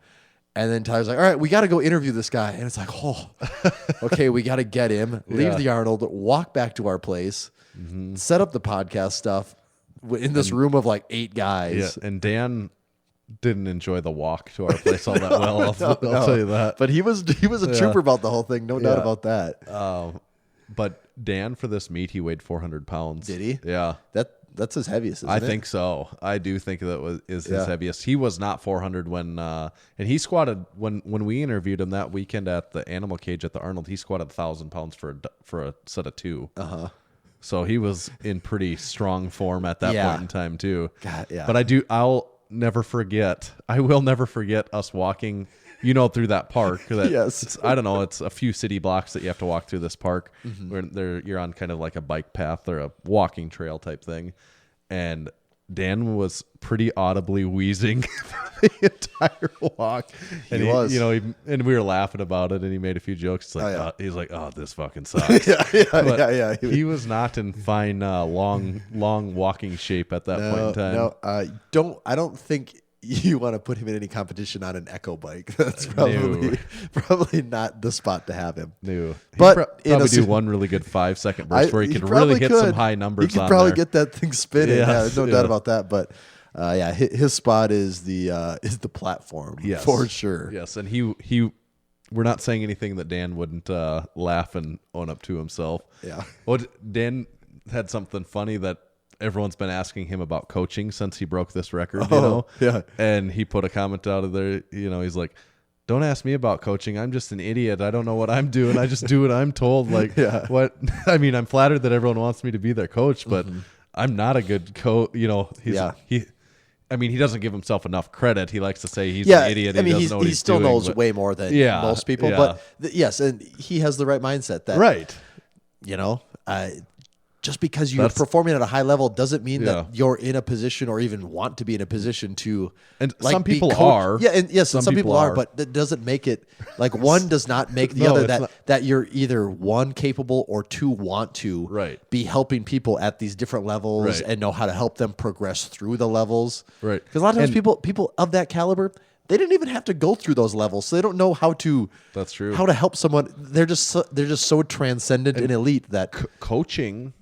Speaker 4: And then Tyler's like, all right, we got to go interview this guy. And it's like, oh, okay, we got to get him, leave
Speaker 5: Yeah.
Speaker 4: the Arnold, walk back to our place, set up the podcast stuff in this room of like 8 guys.
Speaker 5: Yeah. And Dan didn't enjoy the walk to our place all that well. I'll tell you that.
Speaker 4: But he was a trooper about the whole thing. No doubt
Speaker 5: Yeah.
Speaker 4: about that.
Speaker 5: But Dan, for this meet, he weighed 400 pounds.
Speaker 4: Did he?
Speaker 5: Yeah.
Speaker 4: That's his heaviest, isn't
Speaker 5: I
Speaker 4: it?
Speaker 5: think so. I do think that is his
Speaker 4: Yeah.
Speaker 5: heaviest. He was not 400 when, and he squatted when we interviewed him that weekend at the animal cage at the Arnold. He squatted 1,000 pounds for a set of 2. So he was in pretty strong form at that
Speaker 4: Yeah.
Speaker 5: point in time too.
Speaker 4: God, yeah.
Speaker 5: But I'll never forget. I will never forget us walking, through that park. That
Speaker 4: Yes.
Speaker 5: I don't know. It's a few city blocks that you have to walk through this park where you're on kind of like a bike path or a walking trail type thing. And Dan was pretty audibly wheezing the entire walk. And
Speaker 4: He was.
Speaker 5: and we were laughing about it and he made a few jokes. It's like,
Speaker 4: Oh, yeah.
Speaker 5: he's like, oh, this fucking sucks. But
Speaker 4: yeah.
Speaker 5: He was not in fine, long walking shape at that point in time.
Speaker 4: No, I don't think you want to put him in any competition on an echo bike. That's probably not the spot to have him.
Speaker 5: No.
Speaker 4: But
Speaker 5: He'd probably do one really good 5-second burst where he could
Speaker 4: probably
Speaker 5: really hit some high numbers
Speaker 4: He could
Speaker 5: on
Speaker 4: probably
Speaker 5: there.
Speaker 4: get that thing spinning.
Speaker 5: Yes,
Speaker 4: Yeah, there's no
Speaker 5: yeah.
Speaker 4: doubt about that. But his spot is the platform
Speaker 5: Yes.
Speaker 4: for sure.
Speaker 5: Yes, and he we're not saying anything that Dan wouldn't laugh and own up to himself.
Speaker 4: Yeah.
Speaker 5: Dan had something funny that everyone's been asking him about coaching since he broke this record, you know?
Speaker 4: yeah.
Speaker 5: And he put a comment out of there, you know, he's like, don't ask me about coaching. I'm just an idiot. I don't know what I'm doing. I just do what I'm told. Like, what? I mean, I'm flattered that everyone wants me to be their coach, but I'm not a good coach. You know, I mean, he doesn't give himself enough credit. He likes to say he's an idiot.
Speaker 4: I mean,
Speaker 5: he doesn't know what
Speaker 4: he
Speaker 5: he's
Speaker 4: still
Speaker 5: doing,
Speaker 4: knows
Speaker 5: but-
Speaker 4: way more than most people. But yes, and he has the right mindset that,
Speaker 5: right.
Speaker 4: you know, just because you're performing at a high level doesn't mean that you're in a position or even want to be in a position to.
Speaker 5: And
Speaker 4: like,
Speaker 5: some
Speaker 4: be
Speaker 5: people
Speaker 4: coached.
Speaker 5: are.
Speaker 4: Yeah, and yes, some people
Speaker 5: people
Speaker 4: are,
Speaker 5: are.
Speaker 4: but that doesn't make it like one does not make the
Speaker 5: No,
Speaker 4: other.
Speaker 5: it's
Speaker 4: That
Speaker 5: not.
Speaker 4: that you're either one capable or two want to be helping people at these different levels
Speaker 5: Right.
Speaker 4: and know how to help them progress through the levels.
Speaker 5: Right.
Speaker 4: Because a lot of times
Speaker 5: And-
Speaker 4: people of that caliber, they didn't even have to go through those levels, so they don't know how to.
Speaker 5: That's true.
Speaker 4: How to help someone? They're just so transcendent and elite that
Speaker 5: Coaching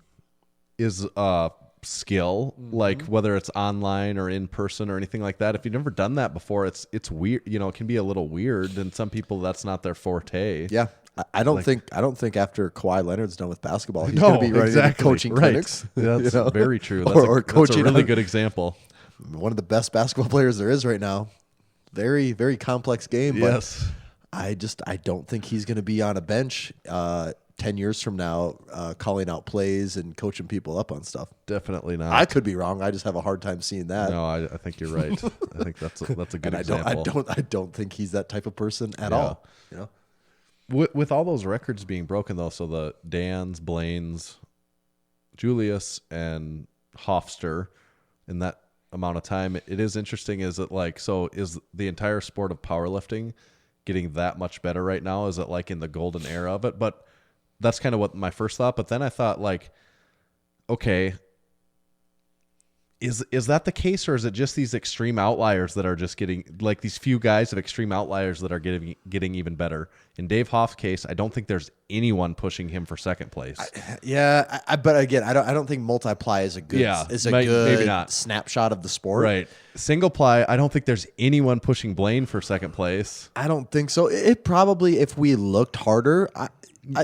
Speaker 5: is a skill, like whether it's online or in person or anything like that. If you've never done that before, it's weird. You know, it can be a little weird, and some people that's not their forte.
Speaker 4: yeah. I don't think after Kawhi Leonard's done with basketball, he's
Speaker 5: No,
Speaker 4: going to be running
Speaker 5: exactly.
Speaker 4: coaching
Speaker 5: Right.
Speaker 4: clinics.
Speaker 5: That's
Speaker 4: you know?
Speaker 5: very true. That's
Speaker 4: Or
Speaker 5: that's
Speaker 4: coaching
Speaker 5: a really
Speaker 4: on-
Speaker 5: good example.
Speaker 4: One of the best basketball players there is right now. Very, very complex game.
Speaker 5: Yes.
Speaker 4: But I don't think he's going to be on a bench 10 years from now calling out plays and coaching people up on stuff.
Speaker 5: Definitely not.
Speaker 4: I could be wrong. I just have a hard time seeing that.
Speaker 5: No, I think you're right. I think that's a good
Speaker 4: and
Speaker 5: example.
Speaker 4: I don't think he's that type of person at
Speaker 5: Yeah.
Speaker 4: all. You know?
Speaker 5: With all those records being broken, though, so the Dans, Blaines, Julius, and Hofster in that amount of time, it is interesting. Is it like, so is the entire sport of powerlifting getting that much better right now? Is it like in the golden era of it? But that's kind of what my first thought. But then I thought, like, okay, is that the case, or is it just these extreme outliers that are just getting, like, these few guys of extreme outliers that are getting even better? In Dave Hoff's case, I don't think there's anyone pushing him for second place.
Speaker 4: But again, I don't think multi-ply is a good
Speaker 5: Maybe not.
Speaker 4: snapshot of the sport.
Speaker 5: Right. Single-ply, I don't think there's anyone pushing Blaine for second place.
Speaker 4: I don't think so. It probably, if we looked harder,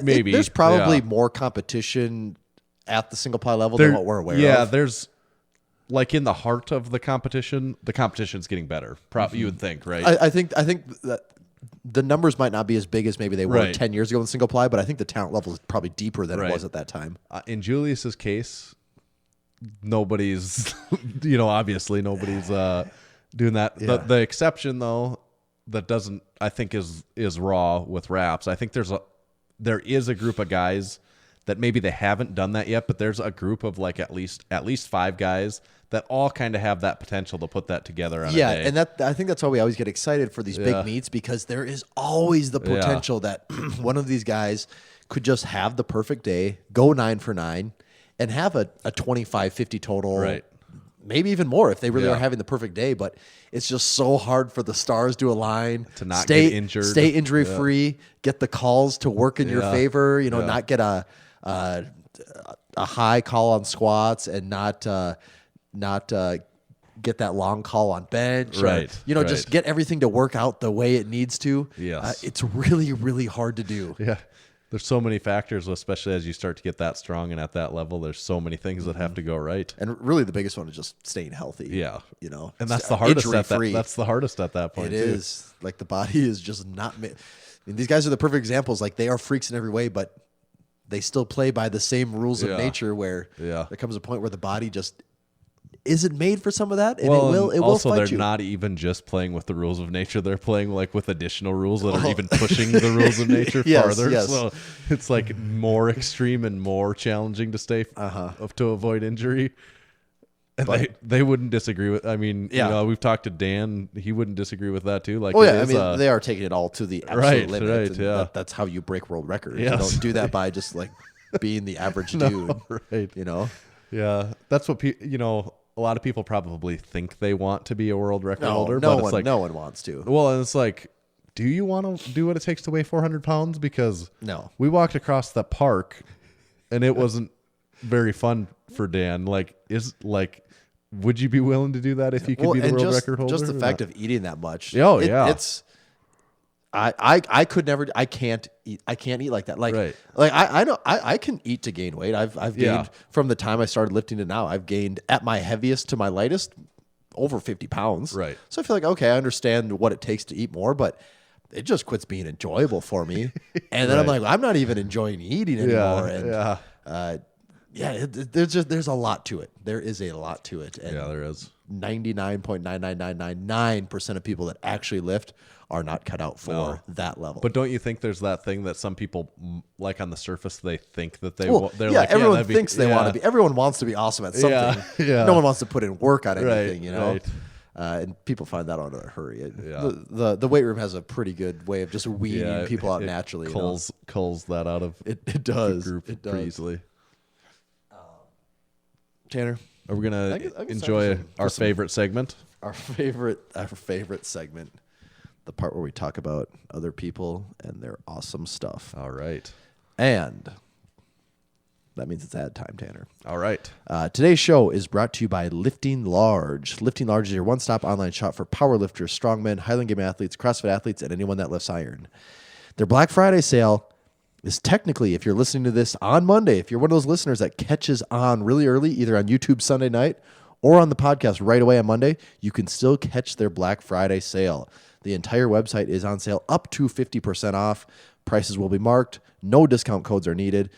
Speaker 5: Maybe,
Speaker 4: there's probably
Speaker 5: yeah.
Speaker 4: more competition at the single-ply level than what we're aware of.
Speaker 5: Yeah, there's, like, in the heart of the competition's getting better. You would think, right?
Speaker 4: I think that the numbers might not be as big as maybe they were
Speaker 5: Right.
Speaker 4: 10 years ago in single-ply, but I think the talent level is probably deeper than it
Speaker 5: Right.
Speaker 4: was at that time.
Speaker 5: In Julius's case, nobody's, obviously nobody's doing that.
Speaker 4: Yeah.
Speaker 5: The exception, though, that doesn't, I think, is Raw with Raps. I think there is a group of guys that maybe they haven't done that yet, but there's a group of like at least 5 guys that all kind of have that potential to put that together on a day.
Speaker 4: And I think that's why we always get excited for these big meets, because there is always the potential that one of these guys could just have the perfect day, go 9 for 9, and have a 25-50 total.
Speaker 5: Right.
Speaker 4: Maybe even more if they really
Speaker 5: Yeah.
Speaker 4: are having the perfect day, but it's just so hard for the stars to align,
Speaker 5: To not
Speaker 4: stay
Speaker 5: get injured.
Speaker 4: stay injury free, get the calls to work in your
Speaker 5: Yeah.
Speaker 4: favor.
Speaker 5: Yeah.
Speaker 4: Not get a high call on squats and not get that long call on bench.
Speaker 5: Right,
Speaker 4: Or, just
Speaker 5: right.
Speaker 4: get everything to work out the way it needs to.
Speaker 5: Yes.
Speaker 4: It's really, really hard to do.
Speaker 5: Yeah. There's so many factors, especially as you start to get that strong and at that level. There's so many things that have to go right.
Speaker 4: And really, the biggest one is just staying healthy.
Speaker 5: Yeah.
Speaker 4: And
Speaker 5: that's the hardest at that.
Speaker 4: injury-free.
Speaker 5: That's the hardest at that point.
Speaker 4: It
Speaker 5: too.
Speaker 4: is. Like, the body is just not. I mean, these guys are the perfect examples. Like, they are freaks in every way, but they still play by the same rules of
Speaker 5: Yeah.
Speaker 4: nature. Where
Speaker 5: Yeah.
Speaker 4: there comes a point where the body just isn't made for some of that, and
Speaker 5: Well,
Speaker 4: it will
Speaker 5: also
Speaker 4: fight
Speaker 5: they're
Speaker 4: you.
Speaker 5: not even just playing with the rules of nature. They're playing like with additional rules that are even pushing the rules of nature
Speaker 4: Yes,
Speaker 5: farther.
Speaker 4: yes.
Speaker 5: So it's like more extreme and more challenging to stay to avoid injury. And they wouldn't disagree with. I mean, we've talked to Dan. He wouldn't disagree with that too. Like,
Speaker 4: Oh yeah,
Speaker 5: it
Speaker 4: I
Speaker 5: is,
Speaker 4: mean, they are taking it all to the absolute
Speaker 5: Right,
Speaker 4: limit.
Speaker 5: right,
Speaker 4: and
Speaker 5: yeah.
Speaker 4: that's how you break world records.
Speaker 5: Yes.
Speaker 4: You don't do that by just like being the average dude.
Speaker 5: right. Yeah, that's what a lot of people probably think they want to be a world record holder, but it's like
Speaker 4: no one wants to.
Speaker 5: well, and it's like, do you want to do what it takes to weigh 400 pounds? Because
Speaker 4: No.
Speaker 5: we walked across the park, and it wasn't very fun for Dan. Would you be willing to do that if you could be the
Speaker 4: and
Speaker 5: world
Speaker 4: just,
Speaker 5: record holder?
Speaker 4: just the
Speaker 5: or
Speaker 4: fact
Speaker 5: not?
Speaker 4: of eating that much.
Speaker 5: Oh, yeah.
Speaker 4: It's. I could never. I can't eat like that. Like
Speaker 5: Right.
Speaker 4: like I know I can eat to gain weight. I've gained
Speaker 5: Yeah.
Speaker 4: from the time I started lifting to now. I've gained at my heaviest to my lightest over 50 pounds.
Speaker 5: Right.
Speaker 4: So I feel like, okay, I understand what it takes to eat more, but it just quits being enjoyable for me. And then I'm like, I'm not even enjoying eating anymore. There's a lot to it. There is a lot to it. And
Speaker 5: Yeah, there is.
Speaker 4: 99.99999% of people that actually lift are not cut out for that level.
Speaker 5: But don't you think there's that thing that some people, like on the surface, they think that they
Speaker 4: well,
Speaker 5: they're
Speaker 4: yeah,
Speaker 5: like,
Speaker 4: everyone
Speaker 5: that'd be-
Speaker 4: thinks they want to be. Everyone wants to be awesome at something.
Speaker 5: Yeah.
Speaker 4: No one wants to put in work on
Speaker 5: Right,
Speaker 4: anything, you know.
Speaker 5: right.
Speaker 4: And people find that out in a hurry.
Speaker 5: Yeah.
Speaker 4: The weight room has a pretty good way of just weeding people out
Speaker 5: it
Speaker 4: naturally.
Speaker 5: culls that out of
Speaker 4: It does.
Speaker 5: the group
Speaker 4: It
Speaker 5: pretty
Speaker 4: does.
Speaker 5: easily.
Speaker 4: Tanner,
Speaker 5: Are we gonna
Speaker 4: I guess
Speaker 5: enjoy
Speaker 4: for
Speaker 5: our
Speaker 4: some-
Speaker 5: favorite segment?
Speaker 4: our favorite segment, the part where we talk about other people and their awesome stuff.
Speaker 5: All right.
Speaker 4: And that means it's ad time, Tanner.
Speaker 5: All right.
Speaker 4: Today's show is brought to you by Lifting Large. Lifting Large is your one-stop online shop for powerlifters, strongmen, Highland Game athletes, CrossFit athletes, and anyone that lifts iron. Their Black Friday sale is technically, if you're listening to this on Monday, if you're one of those listeners that catches on really early, either on YouTube Sunday night or on the podcast right away on Monday, you can still catch their Black Friday sale. The entire website is on sale up to 50% off. Prices will be marked. No discount codes are needed.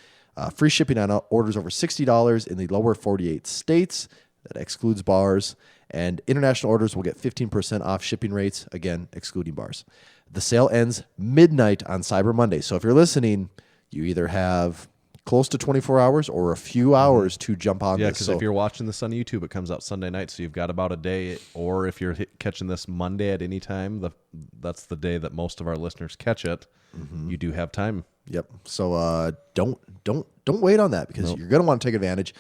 Speaker 4: Free shipping on orders over $60 in the lower 48 states. That excludes bars. And international orders will get 15% off shipping rates, again, excluding bars. The sale ends midnight on Cyber Monday. So if you're listening, you either have close to 24 hours or a few hours to jump on
Speaker 5: Yeah,
Speaker 4: this.
Speaker 5: because
Speaker 4: So
Speaker 5: if you're watching this on YouTube, it comes out Sunday night, so you've got about a day. Or if you're catching this Monday at any time, that's the day that most of our listeners catch it. You do have time.
Speaker 4: Yep. So don't wait on that because you're going to want to take advantage.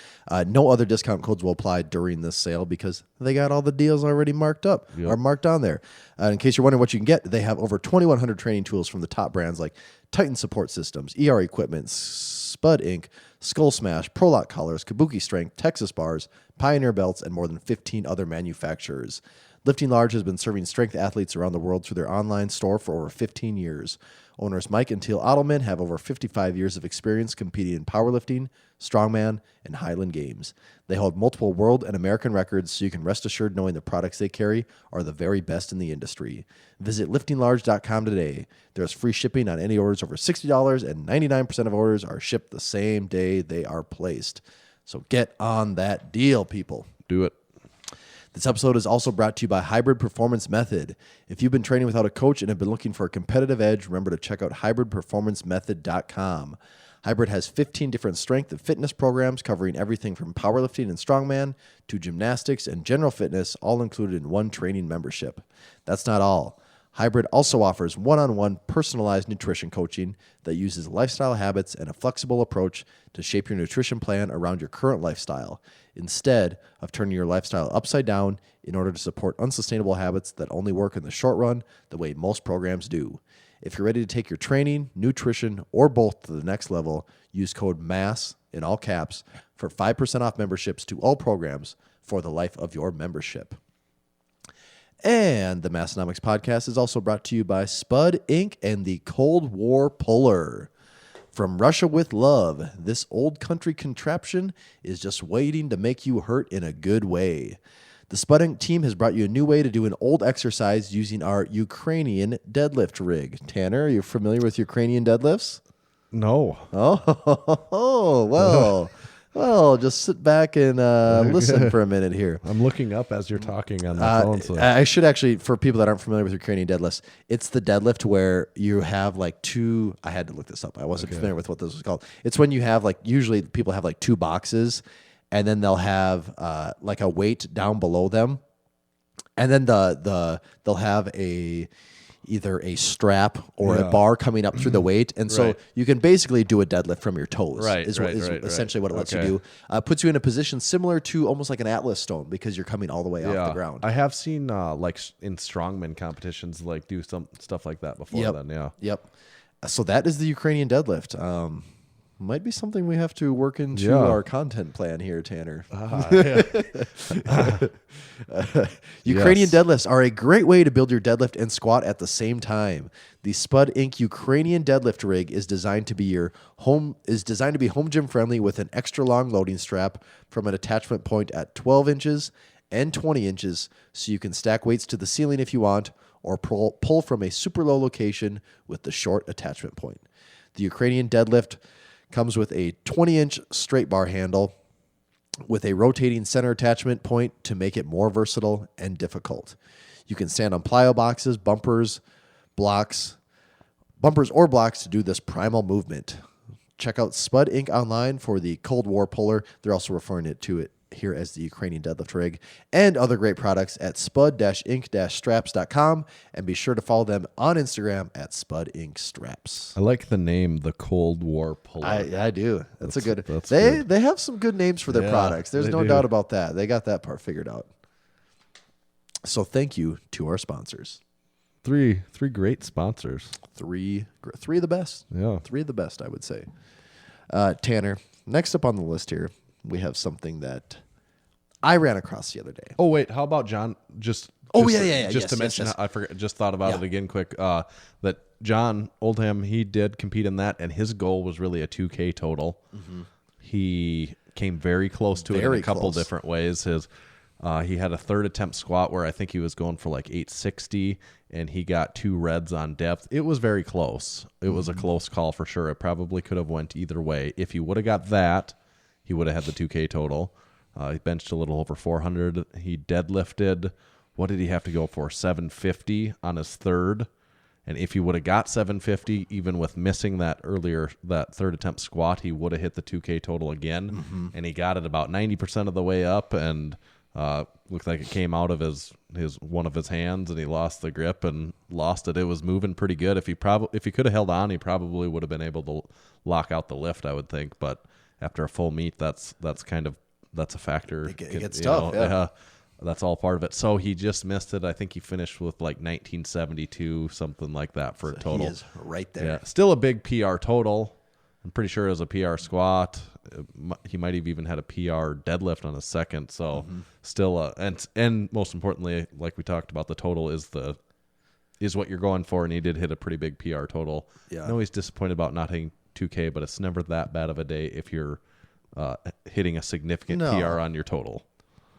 Speaker 4: No other discount codes will apply during this sale because they got all the deals already marked up or marked on there. In case you're wondering what you can get, they have over 2,100 training tools from the top brands like Titan Support Systems, ER Equipment, Spud Inc., Skull Smash, ProLock Collars, Kabuki Strength, Texas Bars, Pioneer Belts, and more than 15 other manufacturers. Lifting Large has been serving strength athletes around the world through their online store for over 15 years. Owners Mike and Teal Ottelman have over 55 years of experience competing in powerlifting, strongman, and Highland Games. They hold multiple world and American records, so you can rest assured knowing the products they carry are the very best in the industry. Visit liftinglarge.com today. There's free shipping on any orders over $60, and 99% of orders are shipped the same day they are placed. So get on that deal, people.
Speaker 5: Do it.
Speaker 4: This episode is also brought to you by Hybrid Performance Method. If you've been training without a coach and have been looking for a competitive edge, remember to check out hybridperformancemethod.com. Hybrid has 15 different strength and fitness programs covering everything from powerlifting and strongman to gymnastics and general fitness, all included in one training membership. That's not all. Hybrid also offers one-on-one personalized nutrition coaching that uses lifestyle habits and a flexible approach to shape your nutrition plan around your current lifestyle, instead of turning your lifestyle upside down in order to support unsustainable habits that only work in the short run the way most programs do. If you're ready to take your training, nutrition, or both to the next level, use code MASS in all caps for 5% off memberships to all programs for the life of your membership. And the Massenomics podcast is also brought to you by Spud Inc. and the Cold War Puller. From Russia with love, this old country contraption is just waiting to make you hurt in a good way. The Spud Inc. team has brought you a new way to do an old exercise using our Ukrainian deadlift rig. Tanner, are you familiar with Ukrainian deadlifts?
Speaker 5: No.
Speaker 4: Oh, well. Well, just sit back and listen for a minute here.
Speaker 5: I'm looking up as you're talking on the phone. So.
Speaker 4: I should actually, for people that aren't familiar with Ukrainian deadlifts, it's the deadlift where you have like two. I had to look this up. I wasn't familiar with what this was called. It's when you have like, usually people have like two boxes, and then they'll have like a weight down below them, and then they'll have either a strap or a bar coming up through the weight. And so you can basically do a deadlift from your toes, is essentially what it lets you do. Puts you in a position similar to almost like an Atlas stone because you're coming all the way off the ground.
Speaker 5: I have seen like in strongman competitions like do some stuff like that before.
Speaker 4: Yep.
Speaker 5: Then
Speaker 4: Yep. So that is the Ukrainian deadlift. Might be something we have to work into
Speaker 5: Yeah.
Speaker 4: our content plan here, Tanner.
Speaker 5: Yeah.
Speaker 4: Ukrainian
Speaker 5: Yes.
Speaker 4: deadlifts are a great way to build your deadlift and squat at the same time. The Spud Inc. Ukrainian deadlift rig is designed to be home gym friendly with an extra long loading strap from an attachment point at 12 inches and 20 inches, so you can stack weights to the ceiling if you want, or pull from a super low location with the short attachment point. The Ukrainian deadlift comes with a 20-inch straight bar handle with a rotating center attachment point to make it more versatile and difficult. You can stand on plyo boxes, bumpers or blocks to do this primal movement. Check out Spud Inc. online for the Cold War puller. They're also referring to it here as the Ukrainian deadlift rig, and other great products at spud-inc-straps.com, and be sure to follow them on Instagram at Spud Inc. Straps.
Speaker 5: I like the name, the Cold War puller.
Speaker 4: I do. That's a good.
Speaker 5: that's
Speaker 4: They
Speaker 5: good.
Speaker 4: they have some good names for their
Speaker 5: Yeah,
Speaker 4: products. There's
Speaker 5: they
Speaker 4: no
Speaker 5: do.
Speaker 4: doubt about that. They got that part figured out. So thank you to our sponsors.
Speaker 5: Three great sponsors.
Speaker 4: Three of the best.
Speaker 5: Yeah.
Speaker 4: Three of the best, I would say. Tanner, next up on the list here, we have something that I ran across the other day.
Speaker 5: Oh wait, how about John? Just
Speaker 4: yeah.
Speaker 5: Just to
Speaker 4: Yes,
Speaker 5: mention,
Speaker 4: yes.
Speaker 5: I forgot. Just thought about
Speaker 4: Yeah.
Speaker 5: it again, quick. That John Oldham, he did compete in that, and his goal was really a 2K total. He came very close to it in
Speaker 4: Very
Speaker 5: a couple
Speaker 4: close.
Speaker 5: different ways. He had a third attempt squat where I think he was going for like 860, and he got 2 reds on depth. It was very close. It was a close call for sure. It probably could have went either way. If he would have got that, he would have had the 2K total. He benched a little over 400. He deadlifted. What did he have to go for? 750 on his third. And if he would have got 750, even with missing that third attempt squat, he would have hit the 2K total again. And he got it about 90% of the way up, and looked like it came out of his one of his hands, and he lost the grip and lost it. It was moving pretty good. If he could have held on, he probably would have been able to lock out the lift, I would think. But after a full meet, that's a factor.
Speaker 4: It gets tough, yeah.
Speaker 5: That's all part of it. So he just missed it. I think he finished with like 1972, something like that for a total.
Speaker 4: He is right there.
Speaker 5: Yeah, still a big PR total. I'm pretty sure it was a PR squat. He might have even had a PR deadlift on a second. So still, and most importantly, like we talked about, the total is what you're going for, and he did hit a pretty big PR total.
Speaker 4: Yeah.
Speaker 5: I know he's disappointed about not hitting 2K, but it's never that bad of a day if you're hitting a significant
Speaker 4: No.
Speaker 5: PR on your total.